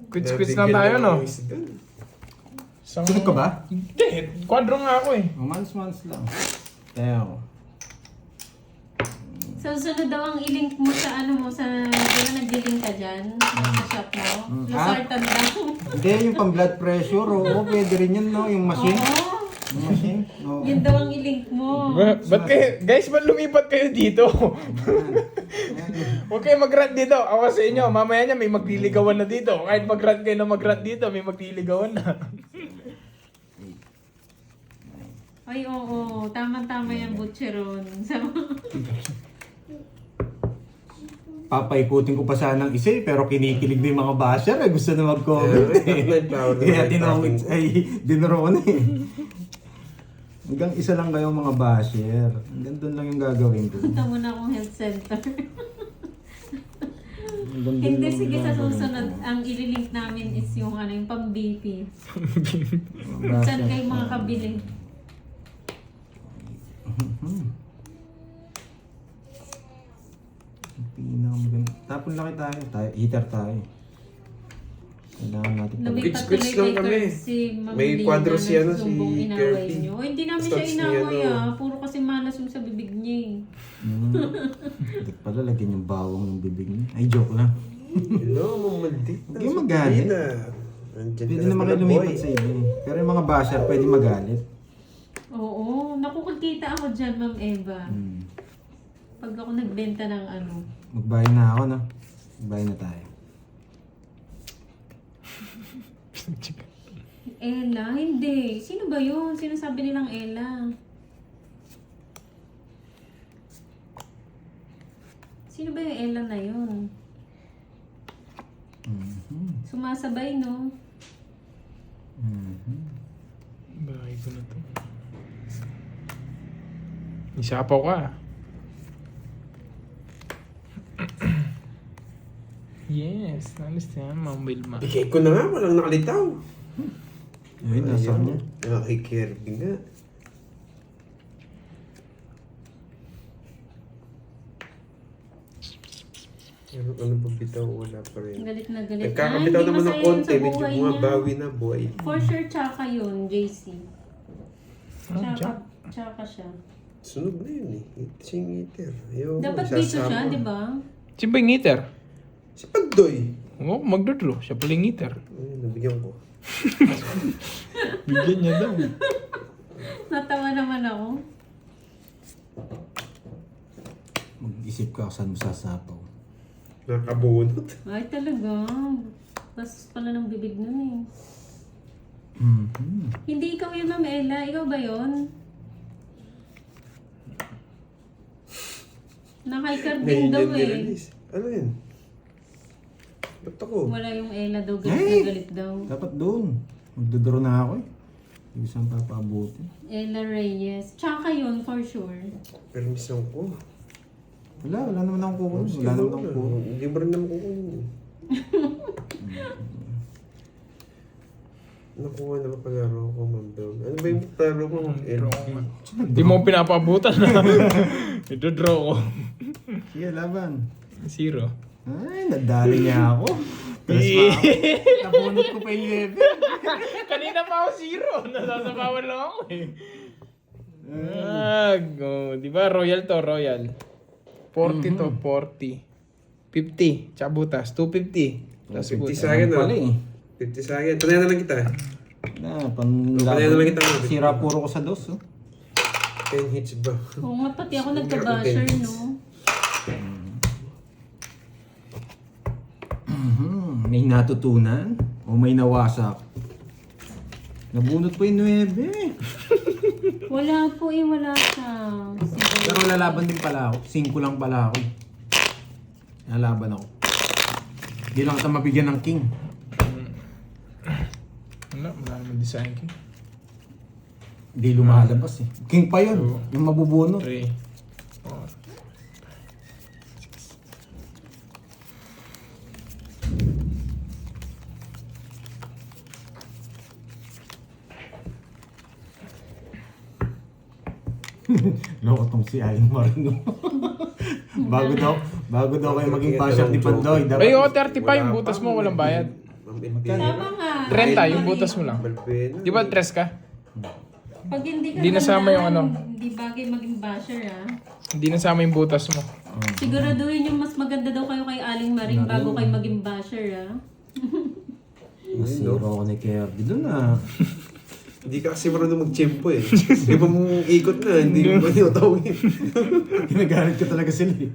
Quits lang tayo, no? Sunod ka ba? Hindi, quadro nga ako eh. Months lang. Kaya ako. So, sunod daw ang i-link mo sa ano mo, sa, di ba nag-link ka dyan? Sa shop mo? Losartan daw. Hindi, yung pang blood pressure, oo, pwede rin yun, no? Yung machine. Oo. Yung machine. Oo. Yun daw ang i-link mo. Ba't kayo, guys, ba't lumipat kayo dito? Huwag kayo mag-rant dito. Ako sa inyo, mamaya niya may magliligawan na dito. Kahit mag-rant kayo na mag-rant dito, may magliligawan na. Ay, oo. Tama-tama yung butcheron. Papaikutin ko pa sanang isa eh, pero kinikilig na yung mga basher eh. Gusto na mag-comment eh. Kaya dinuro ko na eh. Hanggang isa lang kayong mga basher. Hanggang doon lang yung gagawin ko. Punta mo na akong health center. Hanggang doon Hindi, lang sige yung sa gagawin susunod, ko. ang ililink namin is yung ano, yung pang-BP. Mga Saan basher. kayo makakabili? Pinakamaganda. Tapon laki tayo. Heater tayo. Kailangan natin pala. Lumipat Quits tuloy lang kay kami. si Ma'am May Lina kwadro na si ano, si sumbong inaway Kirby. niyo. Hindi namin siya Starts ni inaway ano. Puro kasi malas yung sa bibig niya eh. Hindi pala lagyan yung bawang ng bibig niya. Ay, joke lang. Hello, mamaldit. Huwag kayong magalit. Pwede naman kayo lumipat sa iba eh. Pero yung mga basher pwede magalit. Oo, nakukita ako dyan, Ma'am Eva. Pag ako nagbenta ng ano. Magbayad na ako, no? Magbayad na tayo. Ella? Hindi. Sino ba yun? Sino sabi nilang Ella? Sino ba yung Ella na yun? Sumasabay, no? Bahay ko na to. Isapaw ka. Yes, nalis yan, Ma'am Wilma. Bigay ko na nga, walang nakalitaw. Ayun, nasa niya. Kay Kirby nga. Ano pa bitaw? Wala pa rin. Galit na galit. Nagkakabitaw hindi naman ng masaya yun konti, sa medyo buhay niya. bumabawi na buhay. For sure, tsaka yun, JC. Jack? Tsaka siya. Sunog na yun eh. Singiter. Ayaw Dapat dito siya, di ba? Si ba yung ngiter? Si Pagdoy. Oo, magdodraw. Siya pala yung ngiter. Ay, nabigyan ko. Bigyan niya daw. Natawa naman ako. Mag-isip ka kung saan mo sasapaw. Nakabunot. Ay, talaga. Bas pala ng bibig nun eh. Hindi ikaw yun, Ma'am Ella. Ikaw ba yun? Nakay-carding daw eh. Ano yun? Ba't ako? Wala yung Ella daw, galit Hey! na galit daw. Dapat doon. Magdodoro na ako eh. Hindi saan papabuti. Ella Reyes. Tsaka yun, for sure. Permission ko. Wala naman akong kukunin. Wala naman akong kukunin. Hindi mo rin naman kukunin. Nakuha na kapalaro ko, Ma'am Dawn. Ano ba yung palaro ko? Hindi mo pinapabutan na. Ito-draw ko. Sige, laban. 0. Ay, nadali niya ako. Tapos nabunot ko pa yung level. Kanina pa ako 0. Nasasabawan lang ako eh. Di ba? Royal to, royal. 40 to 40. 50. Tsaka butas. 250. Tapos 50 butas. sa akin, Pala ah. eh. 50 sa akin. Tunayan na lang kita. Na, Panay naman kita, Ma'am. Sira puro ko sa dos, oh. 10 hits ba? Oo nga, pati ako nagka-basher, no? May natutunan o may nawasak? Nabunot po yung 9. Wala po eh, wala siya. Pero lalaban din pala ako. 5 lang pala ako. Lalaban ako. Hindi lang kita mabigyan ng king. Wala naman design ko. Hindi lumalabas eh. King pa yun. Oo. Yung mabubunot. 3. 4. Loko tong si Aling Marino. bago daw kayo maging basher ni Pandoy. Ay, ako 35 yung butas mo, walang bayad. Tama nga. 30 yung butas mo lang. Di ba 3 ka? Pag hindi ka Hindi nasama yung ano. Hindi bagay maging basher ah. Hindi nasama yung butas mo. Siguraduhin yung mas maganda daw kayo kay Aling Maring bago kayo maging basher ah. Nasiro ako ni Kirby dun ah. Hindi ka kasi marunong mag-chimpo eh. Di ba mong ikot na, hindi mo ba tinatawin? Ginagalit ko talaga sila eh.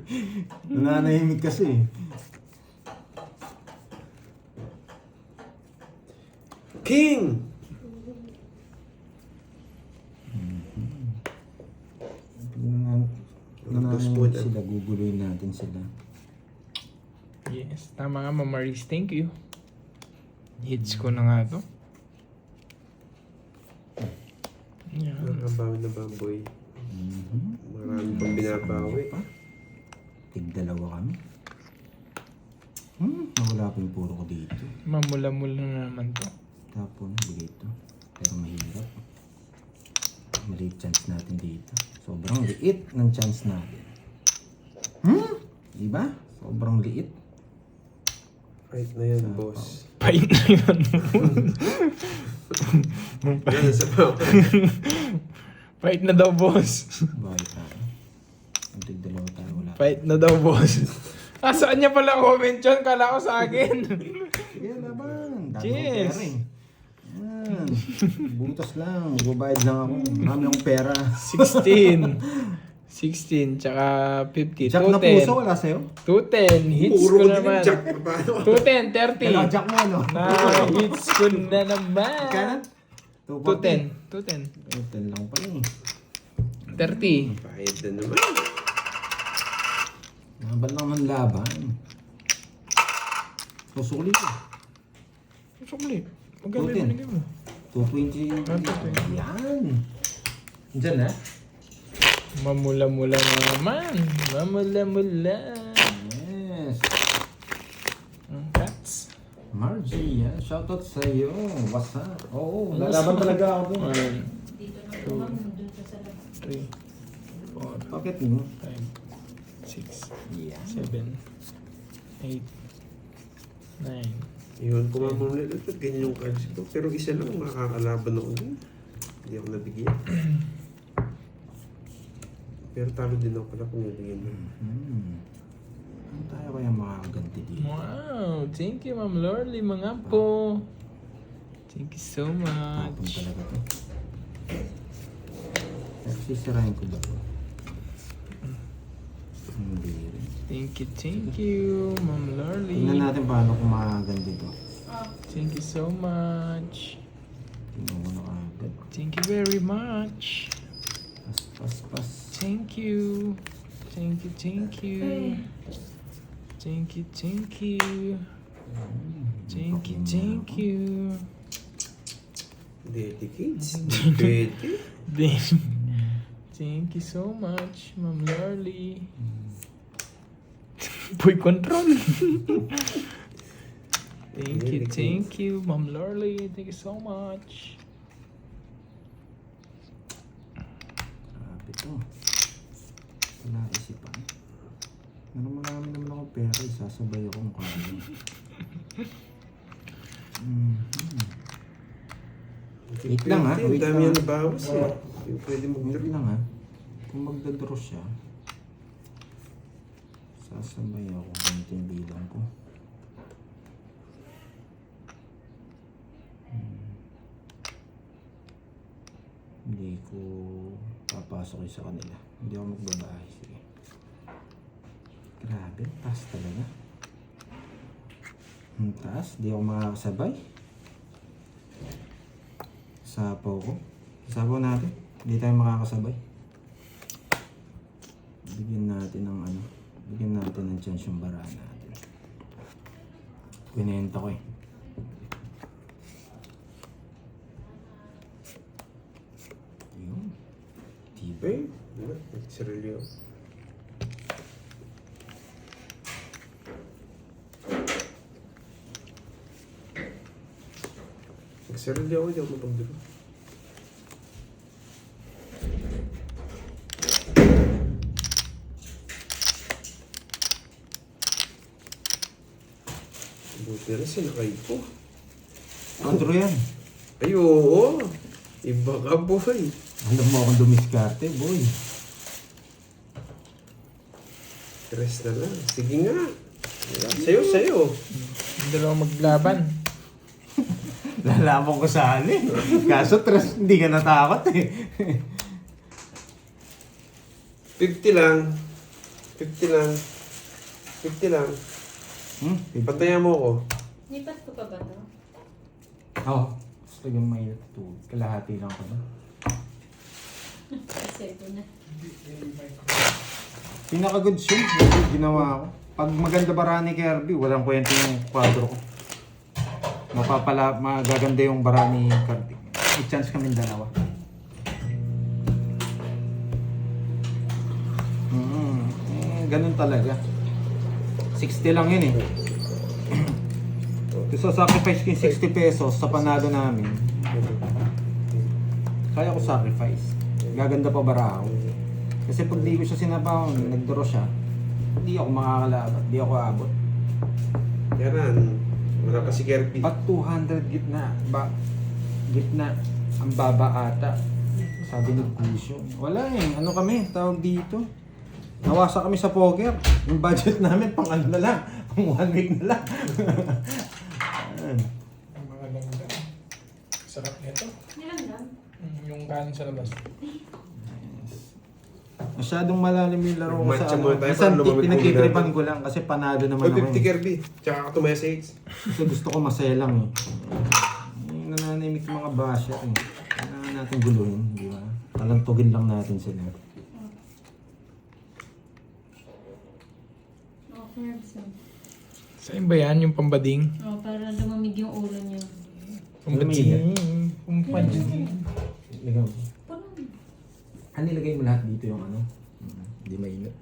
Nananahimik kasi eh. King! Nananahimik sila, guguluhin natin sila. Yes, tama nga, Mama Maris. Thank you. Hits ko na nga to. Yan. Nakabawi na baboy. Marami pang binabawi. Tig-dalawa kami. Nawala pa yung puro ko dito. Mamula-mula na naman to. Tapon, dito. Pero mahirap. Maliit chance natin dito. Sobrang liit ng chance natin. Diba? Sobrang liit. Right na yan, boss. Pain na yun. Yan, sa pa. Fight na daw, boss. Bakit tayo? Ang tig-dalawa tayo wala. Fight na daw, boss. Saan niya pala comment yun? Kala ko sa akin. Sige laban. Cheers. Pera eh. Yan. Butas lang. Magbabayad lang ako. Marami akong pera. 16, tsaka 50. Jack na puso wala sa'yo? 210, hits Puro ko ko din naman. yung jack. Paano? 210, Kailangan 30. jack mo ano? Na, hits ko na naman. Kanan? 210. 210 lang pala eh. 30. Bayad na naman. Laban lang ng laban. Susuli ko. Sukli. Maganda 210. yung binigay mo. 220. 220. Yan. Diyan na. Mamula-mula naman. Mamula-mula. Yes. Cats. Margie, yan. Shoutout sa iyo. What's up? Oo, lalaban talaga ako dun. 1, Dito na po ma'am, dun ka sa labas. 3, 4, Bakit mo? 5, 6, Yan. 7, 8, 9. Yun, kumamamula. Ganyan yung cards ko. Pero isa lang, makakalaban ako dun. Hindi ako nabigyan. Pero talo din ako pala kung nabigyan mo. Ano tayo kaya makakaganti dito? Wow! Thank you, Ma'am Lorly, mga po. Thank you so Tapon much. talaga to. Pero sisirahin ko ba to? Hindi rin. Thank you, Ma'am Lorly. Tingnan natin paano kung makakaganti to. Thank you so much. Tingnan mo na agad. Thank you very much. Pas. Thank you. Thank you. Thank you. Thank you. Thank you. Thank you. Thank you. Dedicates. Pwede. Thank you so much, Ma'am Lorly. Boy control. Thank you, Ma'am Lorly. Thank you so much. Grabe to. Wala isipan. Marami naman ako pera. Isasabay akong kaya. Wait lang ha. Ang Wait dami lang. yan nabawas eh. Yung pwede Wait mag-draw. lang ha. Kung magdadraw siya, sasabay ako ganito yung bilang ko. Hindi ko papasok sa kanila. Hindi ako magbabahay. Sige. Grabe, taas talaga. Ang taas, di ako makakasabay. Sapaw ko. Sapaw natin. Hindi tayo makakasabay. Bigyan natin ng ano. Bigyan natin ng chance yung bara natin. Pinenta ko eh. Yun. Tibay. Wala, nagsirilyo. Nagsirilyo ako, hindi ako mapag-draw. Buti na sinakay ko. Andro yan. Ay, oo. Iba ka, boy. Alam mo akong dumiskarte, boy. Tres na lang. Sige nga. Sa'yo. Hindi dalawang maglaban. Lalaban ko sa alin. Kaso hindi ka natakot eh. 50 lang. 50 lang. 50 lang. Pantayan mo ko. Lipat ko pa ba to? Oo. Gusto yung may natutulog. Kalahati lang ko na. Kasi ito na. Pinaka-good shot. Yung ginawa ko. Pag maganda barani Kirby, walang kwento yung kwadro ko. Magaganda yung barani Kirby. May chance kami dalawa. Ganun talaga. 60 lang yun eh. So sacrifice ko yung 60 pesos sa panalo namin. Kaya ko sacrifice. Gaganda pa bara ako. Kasi pag di ko siya sinabaw, nagduro siya, hindi ako makakalaban, hindi ako abot. Yaran. Wala pa si Kirby. Ba't 200 gitna? Gitna. Ang baba ata. Sabi ni Kusyo. Wala eh. Ano kami? Tawag dito. Nawasa kami sa poker. Yung budget namin pang ano na lang. Pang 1 week na lang. Mga ganda. Sarap nito. Nilang lang. Yung kanin sa labas. Masyadong malalim yung laro ko sa Matcha ano. muna tayo Minsan para lumamig pinagkitripan natin. ko lang kasi panalo naman Oy, ako 50 eh. Kirby. Tsaka ka to message. Kasi gusto ko masaya lang eh. Yung nananimik yung mga basher eh. Kailangan natin guluhin, di ba? Talantugin lang natin sila. Okay, so. Saan ba yan? Yung pambading? Oh, para lumamig yung ulo niya. Pambading. Pambading. Ligaw. Puno. Ano nilagay mo lahat dito yung ano? Hindi mainit.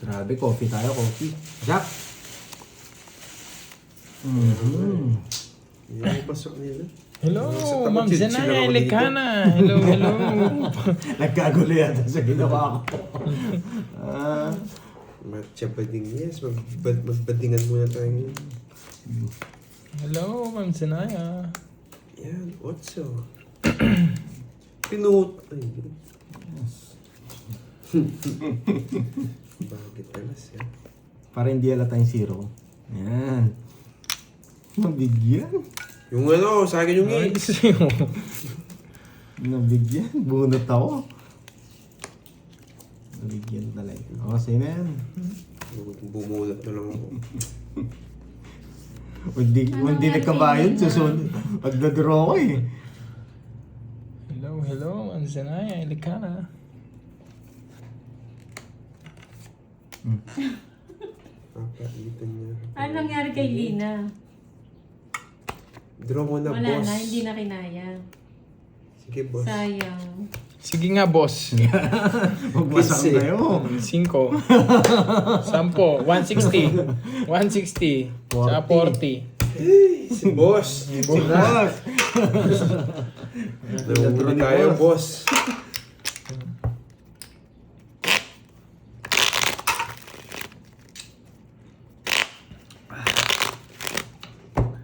Grabe, coffee tayo, coffee. Jack! Yung pasok nila. Hello, Sa tapat, Ma'am chill Zanaya ako dito. Elecana. Hello, hello. Nagkagulo yata sa ginawa ko. Matcha bading. Yes, magbadingan muna tayo ngayon. Hello, Ma'am Zanaya. Yan, otso. Pinut. Ay, bakit alas yan? Para hindi halata yung zero. Yan. Nabigyan. Yung ano, sa akin yung Ay, hits. sa'yo. Nabigyan. Bunot ako. Nabigyan talaga. O, sa'yo na yan. Bumulat na lang ako. Hindi nagkabayan. Susunod. Magdadraw ko eh. Hello, hello, Ma'am Zanaya Elecana. Papaitan niya. Ano nangyari kay Lina? Draw mo na, Wala boss. na, hindi na kinaya. Sige, boss. Sayang. Sige nga, boss. Magmasang Kasi- kayo. 5. 10. 160. 160. Tsaka 40. Si boss. Boss! Nahuli tayo, boss.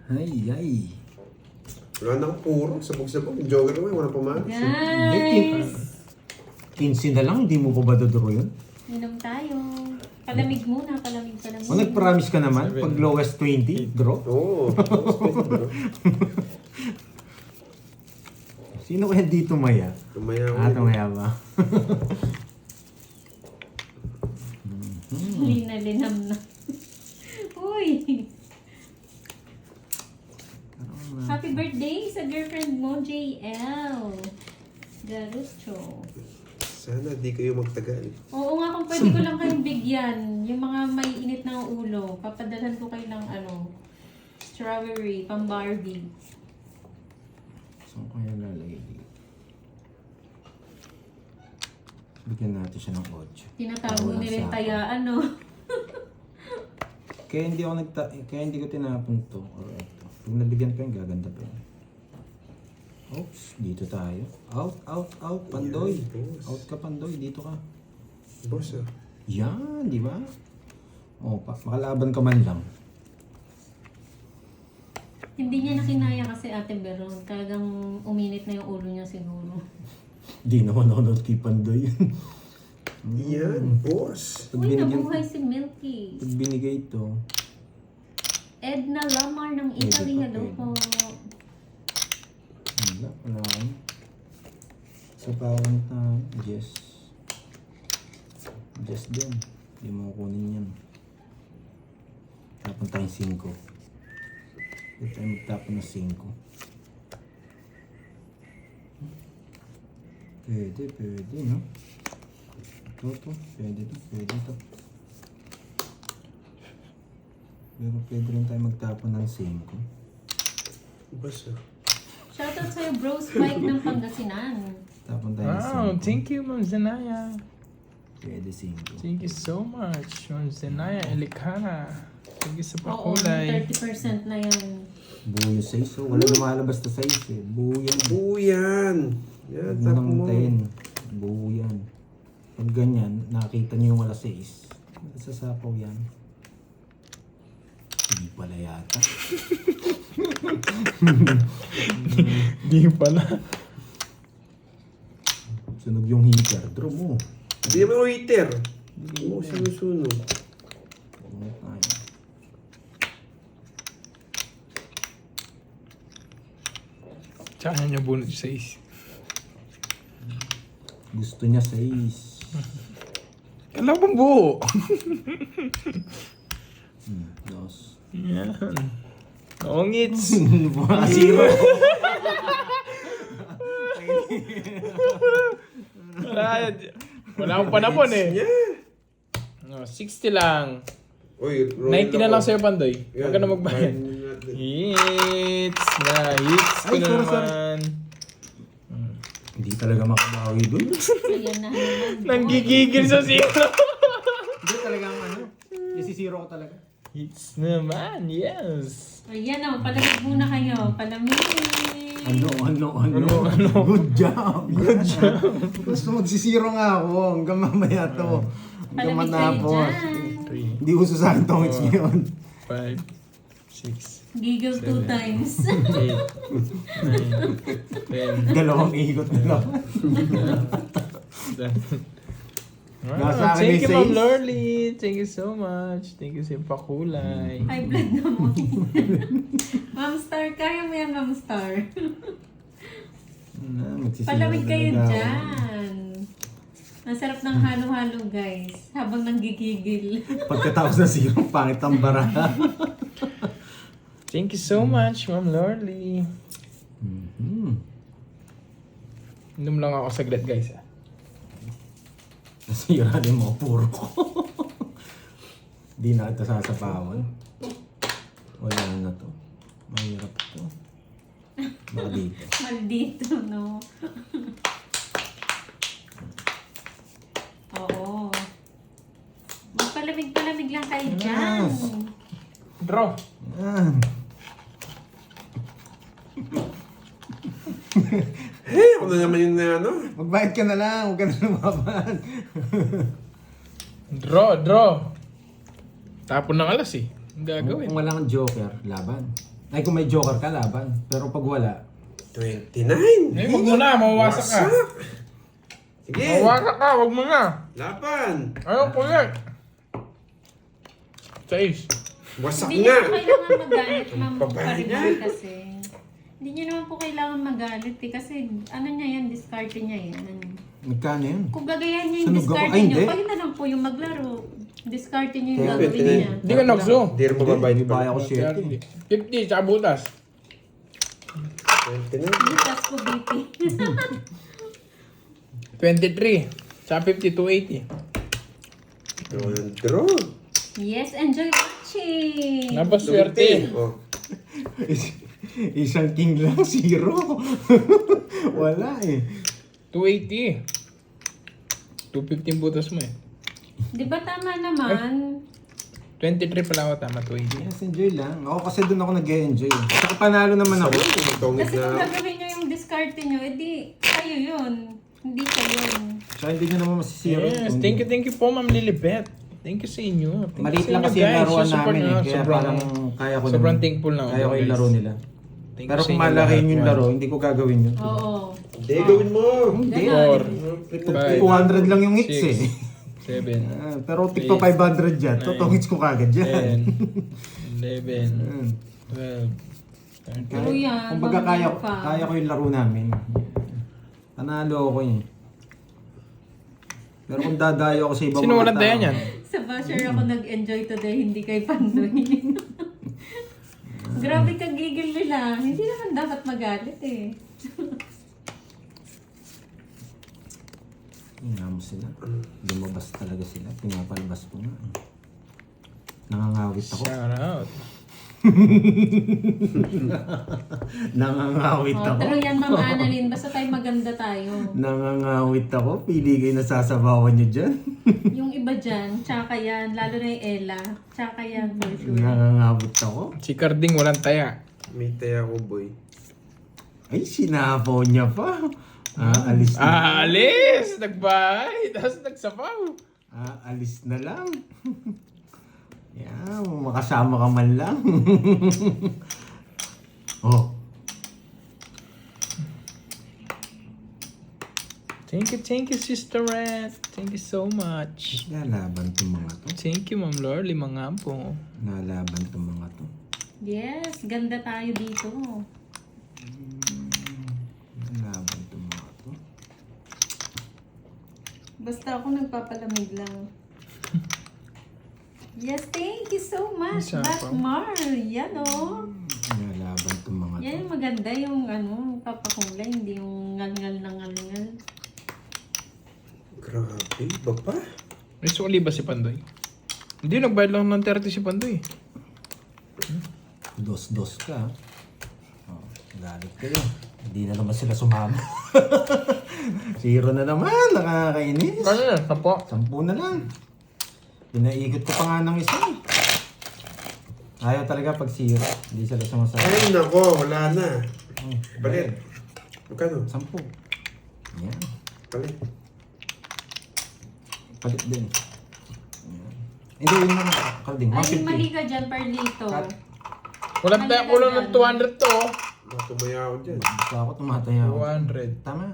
Ay. Wala nang puro. Sabog-sabog. Yung Joker naman, wala pumakas. Guys! 15 na lang, hindi mo pa ba dodoro yun? Inom tayo. Palamig muna, palamig. O nag-promise ka naman, pag lowest 20, draw? Oo. Sino kaya di tumaya? Tumaya ako. Tumaya ba? Lina-linam na. Uy! Happy birthday sa girlfriend mo, JL. Garucho. Sana di kayo magtagal. Oo nga, kung pwede ko lang kayong bigyan, yung mga may init ng ulo, papadalhan ko kayo ng strawberry, pang Barbie. Saan kaya lalagay dito? Bigyan natin siya ng 8. Tinatago Walang nila yung sako. tayaan, no? Kaya hindi ko tinapon to or ito. Pag nabigyan ko yun, gaganda pa yun. Oops, dito tayo. Out, Pandoy. Yan, boss. Out ka, Pandoy. Dito ka. Boss, ah. Yan, di ba? O, makalaban ka man lang. Hindi niya nakinaya kasi Ate Beron. Talagang uminit na yung ulo niya siguro. Di naman ako kay Pandoy. Yan, boss. Pag Uy, binigyan, nabuhay si Milky. pag binigay ito, Edna Lamar ng Italy. Hello po. wala akong. Sa parang na, yes. Yes din. Hindi mo kunin yan. Tapon tayong 5. Hindi tayo magtapon ng 5. Pwede, no? Ito, pwede to. Pero pwede rin tayo magtapon ng 5. Boss, Shoutout sa'yo, bro Spike ng Pangasinan. Tapon tayo ng 5. Wow, thank you, Ma'am Zenaya. Pwede 5. Thank you so much, Ma'am Zenaya Elikana. Thank you sa Oo, pakulay. 30% na yan. Buo yung size, so wala lumalabas na size eh. Buo yan. Buyan. Yan, Huwag mo tap nang mo. hintayin. Buo yan. Pag ganyan, nakita niyo yung wala size. Sasapaw yan. Hindi pala yata. Di pala. Sunog yung heater. Draw mo. Hindi naman waiter. Hindi mo sinusunog. Ano tayo? Tsaka niya bunot sa is. Gusto niya size. Kailan bang buo? Dos. Yan. Ongits. Mga zero. Wala akong panapon eh. No, 60 lang. Uy, 90 na lang sa'yo, Pandoy. Huwag ka na magbayad. Yan. Hits! Na, hits ko Ay, na sorry, naman. Hindi talaga makabawi doon. Ayan na naman. Nanggigigil sa zero. Hindi talaga ang ano. Isisiro ko talaga. Hits naman, yes. Ayan o, palamig muna kayo. Palamig. Ano. Good job. Good job. Gusto magsisiro nga ako hanggang mamaya to. Hanggang Palamig kayo matapos. dyan. 3, Hindi uso sa akin tongits ngayon. 5, 6, Giggle 2 times. 8, 9, 10. Dalawang ikot na lang. Nasa akin Thank may you, Ma'am says. Lorly. Thank you so much. Thank you sa pakulay. High blood na mo. Ma'am Star, kaya mo yan, Ma'am Star. Magsisiro Palamig kayo talaga ako. dyan. Masarap ng halo-halo, guys. Habang nanggigigil. Pagkatapos na zero, pangit ang bara. Thank you so much, Ma'am Lorly. Inom lang ako saglit, guys. Nasira din mo, puro ko. Di na ito sasapawan. Wala na to. Mahirap to. Baka dito. Maldito, no? Oo. Magpalamig-palamig lang kayo dyan. Yes. Draw. Ah. Hey, ako na naman yung ano. Magbayad ka na lang, huwag ka na lumaban. Draw. Tapon ng alas eh. Ang gagawin. Kung wala kang joker, laban. Ay, kung may joker ka, laban. Pero pag wala, 29. Eh, wag mo na. Mawawasak ka. Sige. Mawawasak ka. Wag mo na. Laban. Ayaw ko yan. 6. Wasak Hindi niyo nga. po kailangan magalit, Ma'am Babae Parimar, yan. kasi. Hindi niyo naman po kailangan magalit eh. Kasi ano niya yan, discarte niya yan. magkano yun? Kung gagayahin niya yung Sunog ako. discarte Ay, niyo, hindi. kayo na lang po yung maglaro. Discarte niyo yung Kaya, gagawin 29. niya. Hindi ka nagso. Hindi rin mababayad Hindi pa. baya ko share. 50. Tsaka butas. 29. Butas ko, BP. 23. Tsaka 50. 280. Draw. Yes, enjoy watching! Napaswerte. Oh. Isang king lang, zero. Wala eh. 280. 215 butas mo eh. Di ba tama naman? 23 pala ako tama. 280. Yes, enjoy lang. Ako kasi doon ako nag-enjoy. Saka panalo naman ako. Tumutongit Kasi kung na. gagawin niyo yung discarte niyo, edi kayo yun. Hindi kayo yun. Saka hindi nyo naman masisiro. Yes, thank you po, Ma'am Lilibet. Thank you sa inyo. Thank Maliit you sa lang inyo, kasi yung guys. laruan Yung support namin nyo, Kaya parang kaya ko sobrang naman. thankful na ako, Kaya ko yung guys. laro nila. Thank Pero you sa kung inyo malaki lahat, yung one. laro, hindi ko gagawin yun. Oo. Hindi, gawin mo. Hindi. Four. Flip. 200 lang yung hits Six. eh. 7. Pero tikto 500 dyan. Totoo hits ko kagad dyan. 10. 11. 12. Pero yan, Kumbaga mamaya pa. kaya ko yung laro namin. Panalo ako eh. Pero kung dadayo ako sa ibang Sino mga walang daya niyan? Sa basher ako nag-enjoy today, hindi kay Pandoy. Grabe ka gigil nila. Hindi naman dapat magalit eh. Nga mo sila. Lumabas talaga sila. Pinapalabas ko nga. Nangangawit ako. Shout out. Nangangawit Oh, ako. pero yan, Ma'am Annalyn, basta tayo maganda tayo. Nangangawit ako. Pili kayo nasasabawan nyo dyan. Yung iba dyan, tsaka yan, lalo na yung Ella. Tsaka yan, for sure. Nangangawit ako. Si Carding walang taya. May taya ko, boy. Ay, sinapaw niya pa. Alis na. Alis! Nagbahay! Tapos nagsapaw. Alis na lang. Yan, makasama ka man lang. Oh, Thank you, Sister Red. Thank you so much. lalaban tong mga to. Thank you, Ma'am Lord. 5 nga po. Lalaban tong mga to. Yes, ganda tayo dito. Lalaban tong mga to. Basta ako nagpapalamig lang. Yes, thank you so much, Isa pa. Batmar. Yan o. Lalaban tong mga to. Yan yung maganda yung papakulay, hindi yung ngal-ngal na ngal-ngal. Grabe, iba pa. May suli ba si Pandoy? Hindi, nagbayad lang ng 30 si Pandoy. Dos-dos ka. Oh, galit kayo. Hindi na naman sila sumama. 0 na naman. Nakakainis. Ano na? 10. 10 na lang. Pinaikot ko pa nga ng isa eh. Ayaw talaga pag 0. Hindi sila sumasama. Ay, nako, wala na. Balit. Magkano? 10. Yan. Palit. Palit din. Yan. Hindi, yun naman. Kalding. Ay, 150. mali ka dyan, Parlito. Cut. Walang taya ko lang ng 200 to. Matumaya ako dyan. Basta ako tumataya ako. 200. Tama.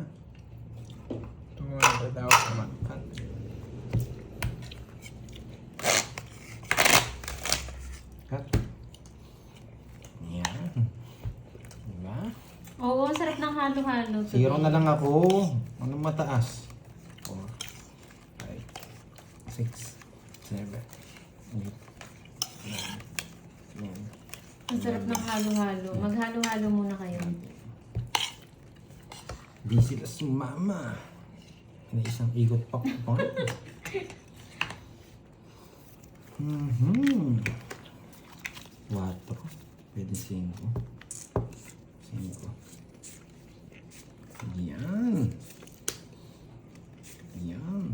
200 ako naman. Cut. Cut. Yan. Diba? Oo, ang sarap ng halo-halo. 0 na lang ako. Anong mataas? 4, 5, 6, 7, 8, 9, 10. Ang sarap ng halo-halo. Maghalo-halo muna kayo. Di sila sumama. Na isang ikot pa ko pa. Mhm. 4. Pwede 5. 5. Yan. Yan.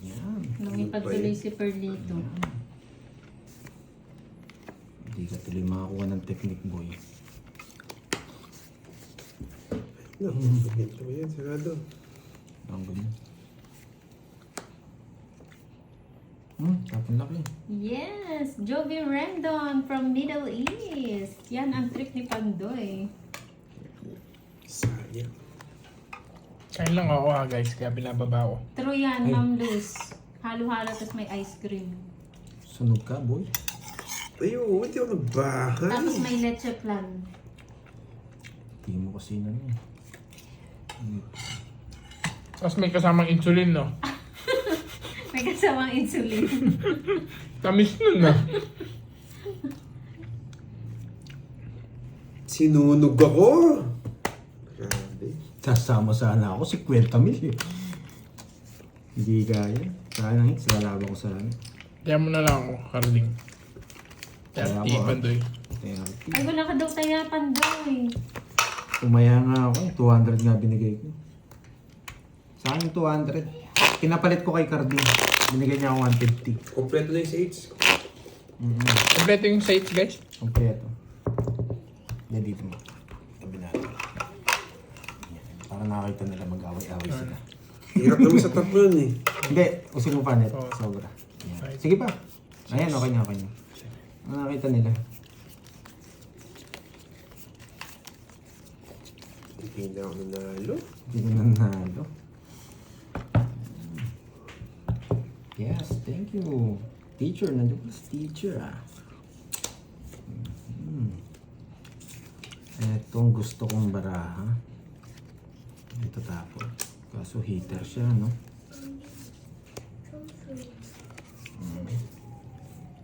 Yan. Lumipad tuloy si Perlito. Hindi ka tuloy makakuha ng technique, boy. No, ito yan, sigado. Ang ganyan. Tapon laki. Yes! Jovi Rendon from Middle East. Yan ang trip ni Pandoy. Sayang. Kain lang ako guys, kaya binababa ko. True yan, Ay. Ma'am Luz. Halo-halo tapos may ice cream. Sunog ka, boy. Ayun, hindi ako nagbahay. Tapos may leche plan. Tingin mo kasi na yun. Tapos may kasamang insulin, no? May kasamang insulin. Tamis nun, no? Sinunog ako. Grabe. Sasama sana ako, 50 mil eh. Hindi kaya. Kaya nang hits, lalaban ko sa langit. Kaya mo na lang ako, Carding. Kaya Kaya mo, Pandoy. Kaya, Ay, wala ka daw taya, Pandoy. tumaya nga ako, 200 nga binigay ko. Sa akin 200. Pinapalit ko kay Carding. Binigay niya ako 150. Kompleto na yung sa Kompleto yung sites, guys. Kompleto. Yan dito mo. Tabi natin. Yan. Para nakakita nila mag-away-away sila. Hirap naman sa top nun eh. Hindi, usin mo pa net. Oo. Sobra. Yan. Sige pa. Ayan, okay na, okay na. Ang nakita nila. Hindi na ako nanalo. Hindi ko nanalo. Yes, thank you. Teacher, nandiyo pa si teacher ah. Etong gusto kong baraha. Ito tapos. Kaso heater siya, no?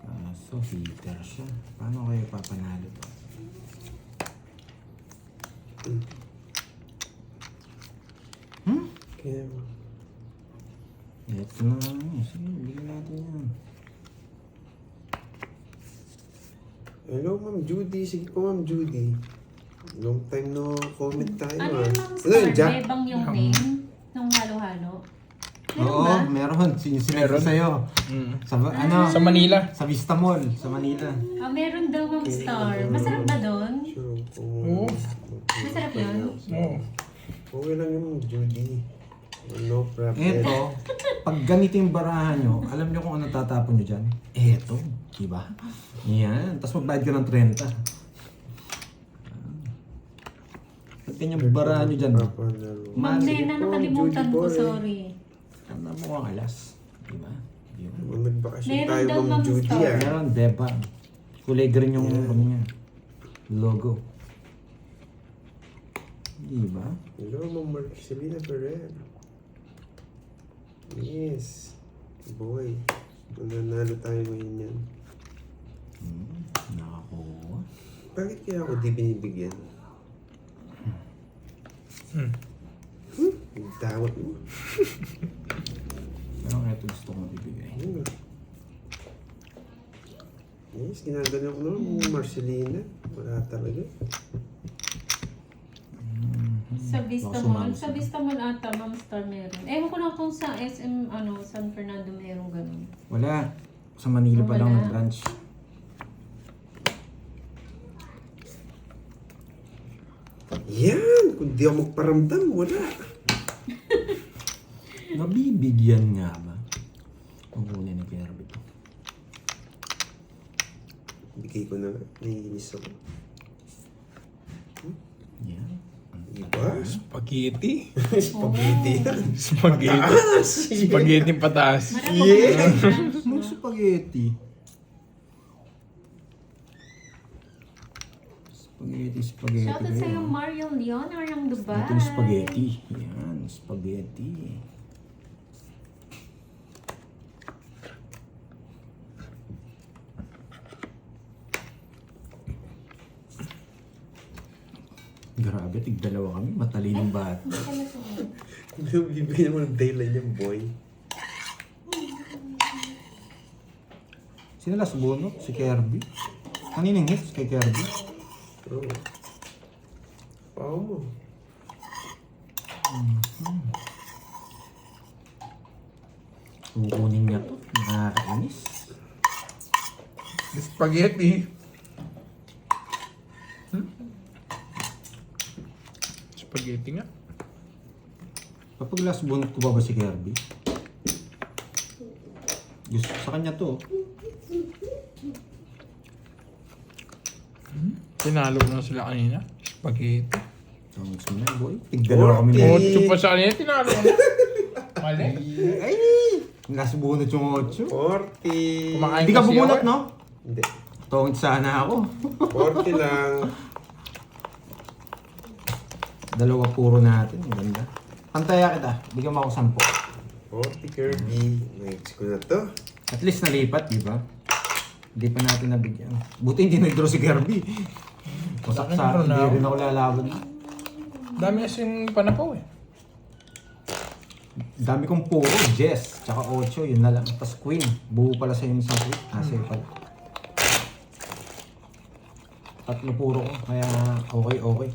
Kaso heater siya. Paano kayo papanalo to? Kaya, Ito na nga. Sige, bigyan natin yan. hello, Ma'am Judy. Sige po, Ma'am Judy. Long time no comment tayo. Ano ah. yung mga Ano yun, star? Jack? Bebang yung name nung halo-halo? Meron Oo, ba? meron. Sinabi Meron? sa'yo. Sa, ano, Sa Manila. sa Vista Mall, sa Manila. Ah, meron daw mga star. Masarap ba doon? Sure, Oo. Masarap yun? Oo. Okay lang yun, Ma'am Judy. No problem. Eto, pag ganito yung barahan nyo, alam nyo kung ano tatapon nyo dyan? Eto, diba? Yan, tapos magbayad ka ng 30. Pag kanyang barahan nyo dyan, Papanalo. Ma'am Nena, nakalimutan ko, sorry. tanda mo ang alas. Diba? Diba? Magbakasyon Meron tayo, daw, Ma'am Ma'am Judy. Star. Ah. Meron, Bebang. Kulay green yung ano niya. Logo. Diba? Hello, Ma'am Marcelina Ferrer. Yes. Boy. Mananalo tayo ngayon yan. Nakakuha. Bakit kaya ako di binibigyan? Yung tawat mo. Pero ito gusto kong ibigay. Ayun. Yes, ginagano ko naman, Marcelina. Wala talaga. Sa Vista Baka Mall. sumama Sa sila. Vista Mall ata, Ma'am Star meron. Ewan ko lang kung sa SM, San Fernando meron ganun. Wala. Sa Manila pa lang Wala. nag-branch. Yan! Kung di ako magparamdam, wala. Mabibigyan nga ba? Kukunin ni Kirby to. Bigay ko na nga. Naiinis ako. Yan. Diba? Spaghetti. Spaghetti yan. Spaghetti. Spaghetti pataas. Marami ko yeah. Mag spaghetti. Spaghetti. Shoutout sa'yo, Mario Leonor ng Dubai. Ito yung spaghetti. Yan, spaghetti. Grabe, tig-dalawa kami. Matalinong bata. Bibigyan mo ng dayline yung boy. Sino last bunot? Si Kirby? Kaninang hits kay Kirby? Oo. Pao mo. Kukunin niya to. Nakakainis. Spaghetti. Spaghetti nga. Kapag last bunot ko ba si Kirby? Gusto sa kanya to. Tinalo ko na sila kanina. Spaghetti. Thanks mo na, boy. Tig-dalawa kami. Forty. 8 pa sa kanina, tinalo ko na. Mali. Ay! Last bunot yung 8. 40. Kumakain Hindi ka kasi bumunot, ako. no? Hindi. Tungit sana ako. 40 lang. Dalawa puro natin. Ang ganda. Pantaya kita. Bigyan mo ako 40 Kirby. Next ko na to. 10. At least nalipat, di ba? Hindi pa natin nabigyan. Buti hindi nag-draw si Kirby. Masak sa Akin, hindi na. rin ako lalaban. Dami kasing panapaw eh. Dami kong puro. Jess. Tsaka 8. Yun na lang. Tapos Queen. Buo pala sa yung isang Queen. Sa'yo pala. 3 puro ko. Kaya okay.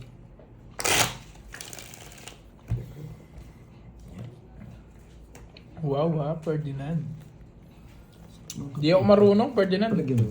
Wow ha, Ferdinand. Hindi ako marunong, Ferdinand. Palagyan mo.